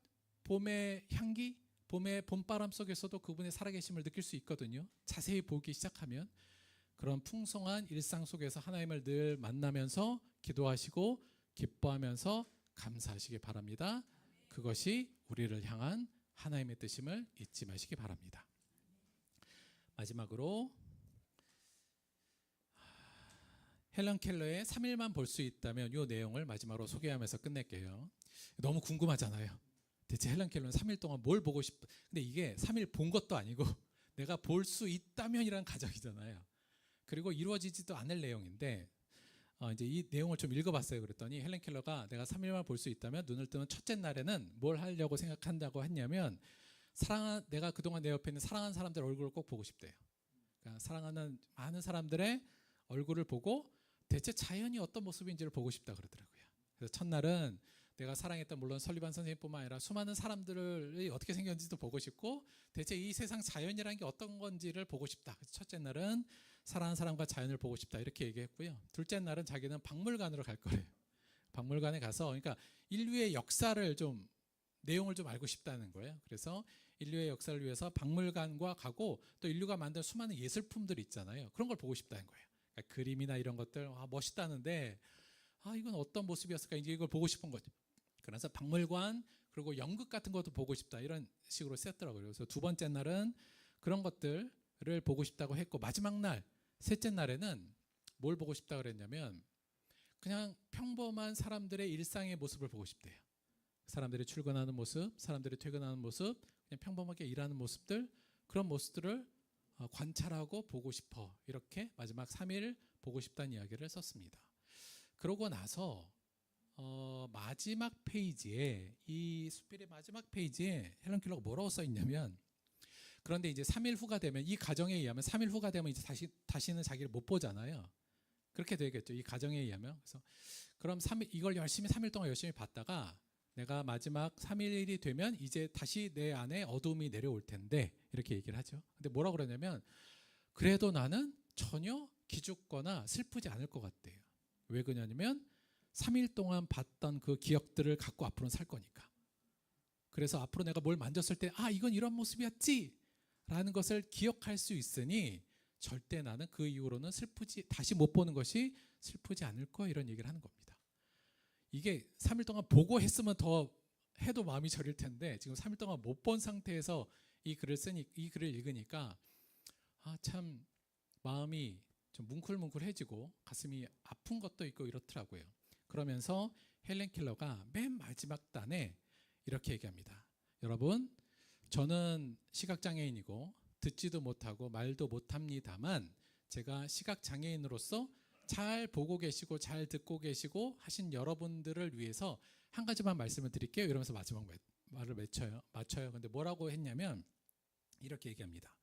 봄의 향기, 봄의 봄바람 속에서도 그분의 살아계심을 느낄 수 있거든요. 자세히 보기 시작하면 그런 풍성한 일상 속에서 하나님을 늘 만나면서 기도하시고 기뻐하면서 감사하시기 바랍니다. 그것이 우리를 향한 하나님의 뜻임을 잊지 마시기 바랍니다. 마지막으로 헬런 켈러의 3일만 볼 수 있다면 이 내용을 마지막으로 소개하면서 끝낼게요. 너무 궁금하잖아요. 대체 헬런 켈러는 3일 동안 뭘 보고 싶다. 근데 이게 3일 본 것도 아니고 내가 볼 수 있다면이라는 가정이잖아요. 그리고 이루어지지도 않을 내용인데 이제 이 내용을 좀 읽어봤어요. 그랬더니 헬런 켈러가 내가 3일만 볼 수 있다면 눈을 뜨는 첫째 날에는 뭘 하려고 생각한다고 했냐면 내가 그동안 내 옆에 있는 사랑하는 사람들 얼굴을 꼭 보고 싶대요. 그러니까 사랑하는 많은 사람들의 얼굴을 보고 대체 자연이 어떤 모습인지를 보고 싶다 그러더라고요. 그래서 첫날은 내가 사랑했던 물론 설리반 선생님뿐만 아니라 수많은 사람들이 어떻게 생겼는지도 보고 싶고 대체 이 세상 자연이라는 게 어떤 건지를 보고 싶다. 그래서 첫째 날은 사랑하는 사람과 자연을 보고 싶다 이렇게 얘기했고요. 둘째 날은 자기는 박물관으로 갈 거래요. 박물관에 가서 그러니까 인류의 역사를 좀 내용을 좀 알고 싶다는 거예요. 그래서 인류의 역사를 위해서 박물관과 가고 또 인류가 만든 수많은 예술품들이 있잖아요. 그런 걸 보고 싶다는 거예요. 그러니까 그림이나 이런 것들 멋있다는데 이건 어떤 모습이었을까 이제 이걸 보고 싶은 거죠. 그래서 박물관 그리고 연극 같은 것도 보고 싶다 이런 식으로 썼더라고요. 그래서 두 번째 날은 그런 것들을 보고 싶다고 했고 마지막 날 셋째 날에는 뭘 보고 싶다 그랬냐면 그냥 평범한 사람들의 일상의 모습을 보고 싶대요. 사람들이 출근하는 모습, 사람들이 퇴근하는 모습, 그냥 평범하게 일하는 모습들 그런 모습들을 관찰하고 보고 싶어 이렇게 마지막 3일 보고 싶다는 이야기를 썼습니다. 그러고 나서 마지막 페이지에 이 수필의 마지막 페이지에 헬런 켈러가 뭐라고 써 있냐면 그런데 이제 3일 후가 되면 이 가정에 의하면 3일 후가 되면 이제 다시는 자기를 못 보잖아요. 그렇게 되겠죠. 이 가정에 의하면. 그래서 그럼 3일 이걸 열심히 3일 동안 열심히 봤다가 내가 마지막 3일이 되면 이제 다시 내 안에 어둠이 내려올 텐데 이렇게 얘기를 하죠. 근데 뭐라고 그러냐면 그래도 나는 전혀 기죽거나 슬프지 않을 것 같대요. 왜 그러냐면 3일 동안 봤던 그 기억들을 갖고 앞으로는 살 거니까. 그래서 앞으로 내가 뭘 만졌을 때 이건 이런 모습이었지 라는 것을 기억할 수 있으니 절대 나는 그 이후로는 다시 못 보는 것이 슬프지 않을 거야 이런 얘기를 하는 겁니다. 이게 3일 동안 보고 했으면 더 해도 마음이 저릴 텐데 지금 3일 동안 못 본 상태에서 이 글을 읽으니까 참 마음이 좀 뭉클뭉클해지고 가슴이 아픈 것도 있고 이렇더라고요. 그러면서 헬렌 켈러가 맨 마지막 단에 이렇게 얘기합니다. 여러분, 저는 시각장애인이고 듣지도 못하고 말도 못합니다만 제가 시각장애인으로서 잘 보고 계시고 잘 듣고 계시고 하신 여러분들을 위해서 한 가지만 말씀을 드릴게요. 이러면서 마지막 말을 맞춰요. 근데 뭐라고 했냐면 이렇게 얘기합니다.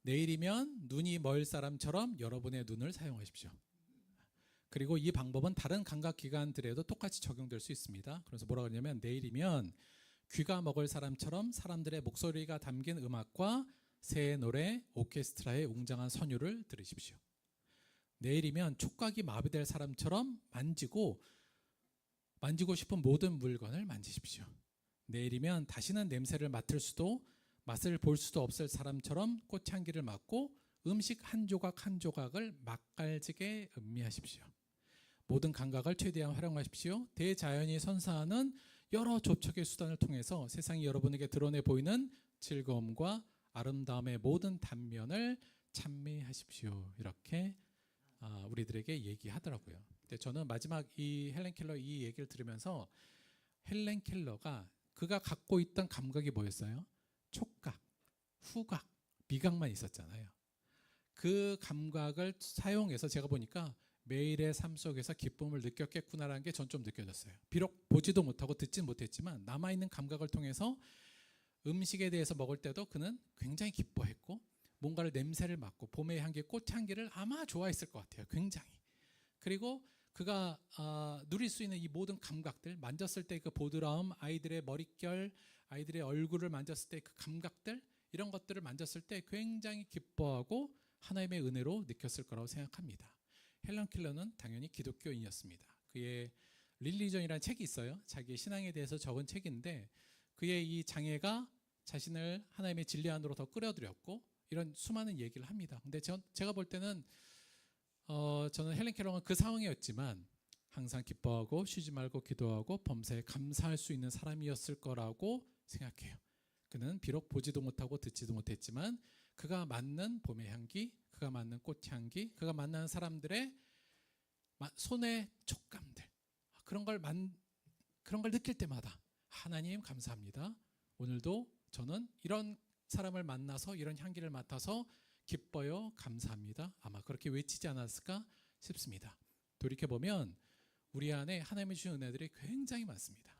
내일이면 눈이 멀 사람처럼 여러분의 눈을 사용하십시오. 그리고 이 방법은 다른 감각기관들에도 똑같이 적용될 수 있습니다. 그래서 뭐라고 하냐면 내일이면 귀가 먹을 사람처럼 사람들의 목소리가 담긴 음악과 새 노래, 오케스트라의 웅장한 선율을 들으십시오. 내일이면 촉각이 마비될 사람처럼 만지고 싶은 모든 물건을 만지십시오. 내일이면 다시는 냄새를 맡을 수도 맛을 볼 수도 없을 사람처럼 꽃향기를 맡고 음식 한 조각 한 조각을 맛깔지게 음미하십시오. 모든 감각을 최대한 활용하십시오. 대자연이 선사하는 여러 접촉의 수단을 통해서 세상이 여러분에게 드러내 보이는 즐거움과 아름다움의 모든 단면을 찬미하십시오. 이렇게 우리들에게 얘기하더라고요. 근데 저는 마지막 이 헬렌 켈러 이 얘기를 들으면서 헬렌 켈러가 그가 갖고 있던 감각이 뭐였어요? 촉각, 후각, 미각만 있었잖아요. 그 감각을 사용해서 제가 보니까 매일의 삶 속에서 기쁨을 느꼈겠구나라는 게 전 좀 느껴졌어요. 비록 보지도 못하고 듣진 못했지만 남아있는 감각을 통해서 음식에 대해서 먹을 때도 그는 굉장히 기뻐했고 뭔가를 냄새를 맡고 봄의 향기, 꽃향기를 아마 좋아했을 것 같아요. 굉장히. 그리고 그가 누릴 수 있는 이 모든 감각들, 만졌을 때 그 보드라움, 아이들의 머릿결, 아이들의 얼굴을 만졌을 때 그 감각들, 이런 것들을 만졌을 때 굉장히 기뻐하고 하나님의 은혜로 느꼈을 거라고 생각합니다. 헬런 켈러는 당연히 기독교인이었습니다. 그의 릴리전이라는 책이 있어요. 자기의 신앙에 대해서 적은 책인데 그의 이 장애가 자신을 하나님의 진리 안으로 더 끌어들였고 이런 수많은 얘기를 합니다. 근데 제가 볼 때는 저는 헬렌 켈러는 그 상황이었지만 항상 기뻐하고 쉬지 말고 기도하고 범사에 감사할 수 있는 사람이었을 거라고 생각해요. 그는 비록 보지도 못하고 듣지도 못했지만 그가 맡는 봄의 향기, 그가 맡는 꽃향기, 그가 만나는 사람들의 손의 촉감들 그런 걸 느낄 때마다 하나님 감사합니다. 오늘도 저는 이런 사람을 만나서 이런 향기를 맡아서 기뻐요. 감사합니다. 아마 그렇게 외치지 않았을까 싶습니다. 돌이켜보면 우리 안에 하나님이 주신 은혜들이 굉장히 많습니다.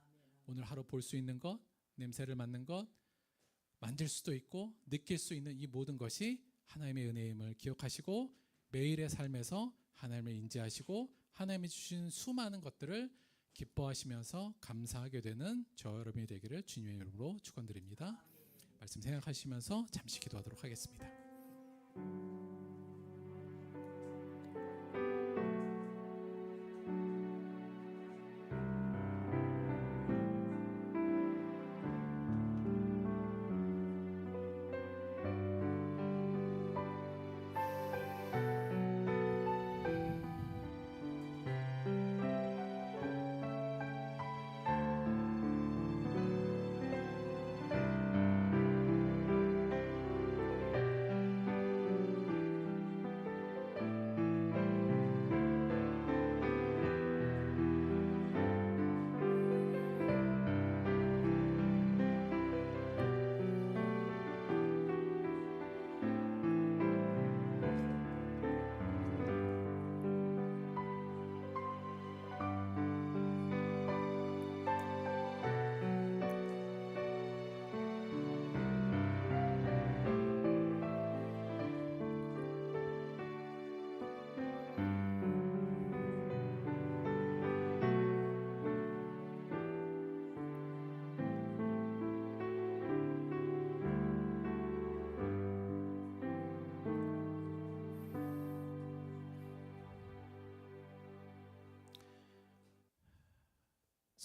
오늘 하루 볼 수 있는 것, 냄새를 맡는 것, 만질 수도 있고 느낄 수 있는 이 모든 것이 하나님의 은혜임을 기억하시고 매일의 삶에서 하나님을 인지하시고 하나님이 주신 수많은 것들을 기뻐하시면서 감사하게 되는 저 여러분이 되기를 주님의 이름으로 축원드립니다. 말씀 생각하시면서 잠시 기도하도록 하겠습니다.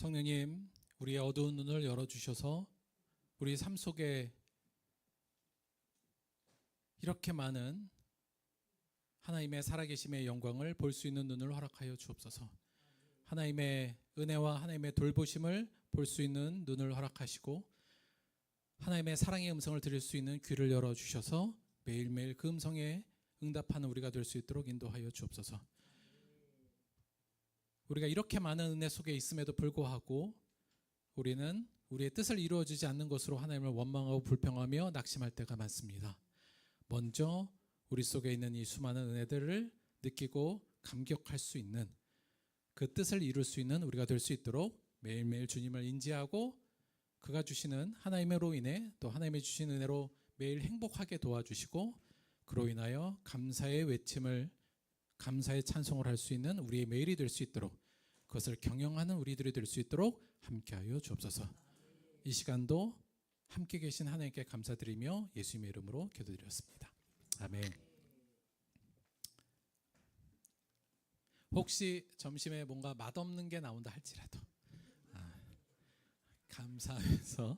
성령님, 우리의 어두운 눈을 열어주셔서 우리 삶 속에 이렇게 많은 하나님의 살아계심의 영광을 볼 수 있는 눈을 허락하여 주옵소서. 하나님의 은혜와 하나님의 돌보심을 볼 수 있는 눈을 허락하시고 하나님의 사랑의 음성을 들을 수 있는 귀를 열어주셔서 매일매일 그 음성에 응답하는 우리가 될 수 있도록 인도하여 주옵소서. 우리가 이렇게 많은 은혜 속에 있음에도 불구하고 우리는 우리의 뜻을 이루어지지 않는 것으로 하나님을 원망하고 불평하며 낙심할 때가 많습니다. 먼저 우리 속에 있는 이 수많은 은혜들을 느끼고 감격할 수 있는 그 뜻을 이룰 수 있는 우리가 될 수 있도록 매일매일 주님을 인지하고 그가 주시는 하나님으로 인해 또 하나님이 주신 은혜로 매일 행복하게 도와주시고 그로 인하여 감사의 외침을 감사의 찬송을 할 수 있는 우리의 매일이 될 수 있도록 그것을 경영하는 우리들이 될 수 있도록 함께하여 주옵소서. 이 시간도 함께 계신 하나님께 감사드리며 예수님의 이름으로 기도드렸습니다. 아멘. 혹시 점심에 뭔가 맛없는 게 나온다 할지라도 감사해서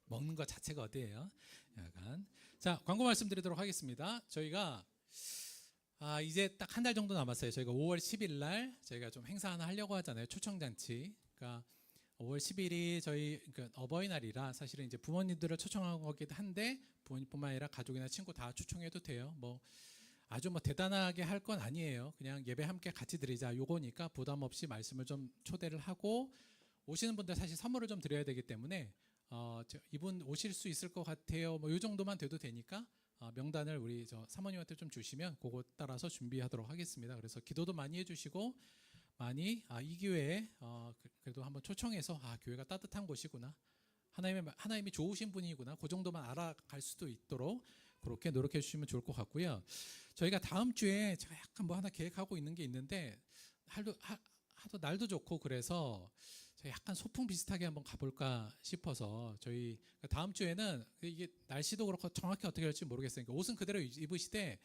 먹는 것 자체가 어디예요? 약간. 자, 광고 말씀드리도록 하겠습니다. 저희가 이제 딱 한 달 정도 남았어요. 저희가 5월 10일 날 저희가 좀 행사 하나 하려고 하잖아요. 초청잔치. 그러니까 5월 10일이 저희 어버이날이라 사실은 이제 부모님들을 초청한 거기도 한데 부모님뿐만 아니라 가족이나 친구 다 초청해도 돼요. 뭐 아주 뭐 대단하게 할 건 아니에요. 그냥 예배 함께 같이 드리자 요거니까 부담 없이 말씀을 좀 초대를 하고 오시는 분들 사실 선물을 좀 드려야 되기 때문에 이분 오실 수 있을 것 같아요. 뭐 요 정도만 돼도 되니까 명단을 우리 사모님한테 좀 주시면 그거 따라서 준비하도록 하겠습니다. 그래서 기도도 많이 해주시고 많이 이 기회에 그래도 한번 초청해서 교회가 따뜻한 곳이구나. 하나님이 좋으신 분이구나. 그 정도만 알아갈 수도 있도록 그렇게 노력해 주시면 좋을 것 같고요. 저희가 다음 주에 제가 약간 뭐 하나 계획하고 있는 게 있는데 하도 날도 좋고 그래서 약간 소풍 비슷하게 한번 가볼까 싶어서 저희 다음 주에는 이게 날씨도 그렇고 정확히 어떻게 할지 모르겠어요. 그러니까 옷은 그대로 입으시되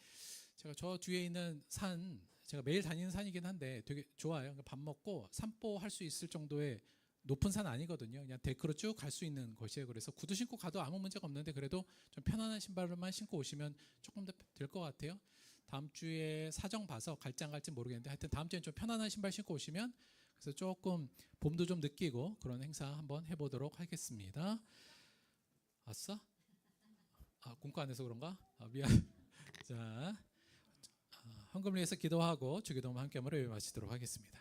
제가 저 뒤에 있는 산 제가 매일 다니는 산이긴 한데 되게 좋아요. 그러니까 밥 먹고 산보할 수 있을 정도의 높은 산 아니거든요. 그냥 데크로 쭉 갈 수 있는 곳이에요. 그래서 구두 신고 가도 아무 문제가 없는데 그래도 좀 편안한 신발만 신고 오시면 조금 더 될 것 같아요. 다음 주에 사정 봐서 갈지 안 갈지 모르겠는데 하여튼 다음 주엔 좀 편안한 신발 신고 오시면 그래서 조금 봄도 좀 느끼고 그런 행사 한번 해보도록 하겠습니다. 아싸? 공과 안 해서 그런가? 미안. 자, 헌금을 위해서 기도하고 주기도문 함께 한번 마치도록 하겠습니다.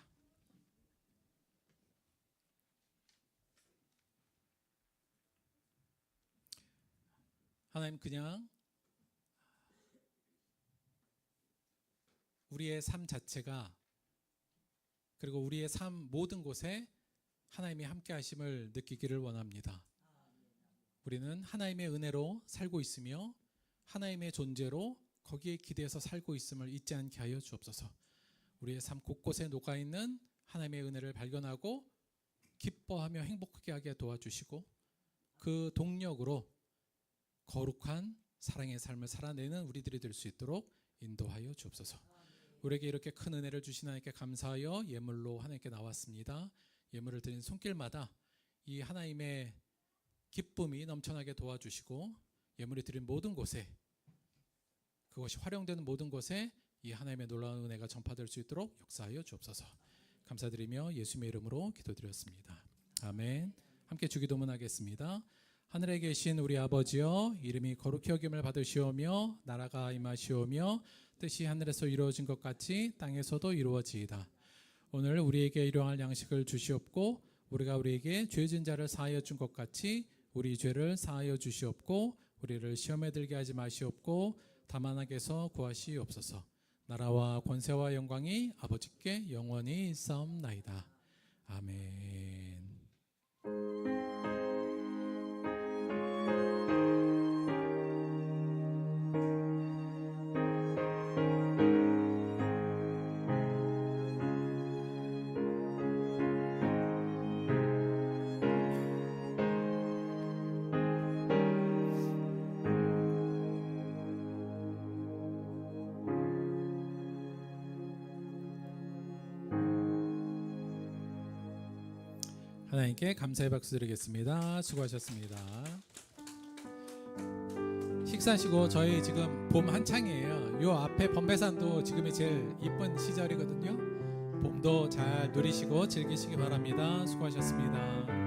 하나님 그냥 우리의 삶 자체가 그리고 우리의 삶 모든 곳에 하나님이 함께 하심을 느끼기를 원합니다. 우리는 하나님의 은혜로 살고 있으며 하나님의 존재로 거기에 기대서 살고 있음을 잊지 않게 하여 주옵소서. 우리의 삶 곳곳에 녹아있는 하나님의 은혜를 발견하고 기뻐하며 행복하게 하게 도와주시고 그 동력으로 거룩한 사랑의 삶을 살아내는 우리들이 될 수 있도록 인도하여 주옵소서. 우리에게 이렇게 큰 은혜를 주신 하나님께 감사하여 예물로 하나님께 나왔습니다. 예물을 드린 손길마다 이 하나님의 기쁨이 넘쳐나게 도와주시고 예물이 드린 모든 곳에 그것이 활용되는 모든 곳에 이 하나님의 놀라운 은혜가 전파될 수 있도록 역사하여 주옵소서. 감사드리며 예수님의 이름으로 기도드렸습니다. 아멘. 함께 주기도문 하겠습니다. 하늘에 계신 우리 아버지여, 이름이 거룩히 여김을 받으시오며 나라가 임하시오며 뜻이 하늘에서 이루어진 것 같이 땅에서도 이루어지이다. 오늘 우리에게 일용할 양식을 주시옵고 우리가 우리에게 죄 진 자를 사하여 준 것 같이 우리 죄를 사하여 주시옵고 우리를 시험에 들게 하지 마시옵고 다만 악에서 구하시옵소서. 나라와 권세와 영광이 아버지께 영원히 있사옵나이다. 아멘. 하나님께 감사의 박수 드리겠습니다. 수고하셨습니다. 식사하시고 저희 지금 봄 한창이에요. 요 앞에 범배산도 지금이 제일 이쁜 시절이거든요. 봄도 잘 누리시고 즐기시기 바랍니다. 수고하셨습니다.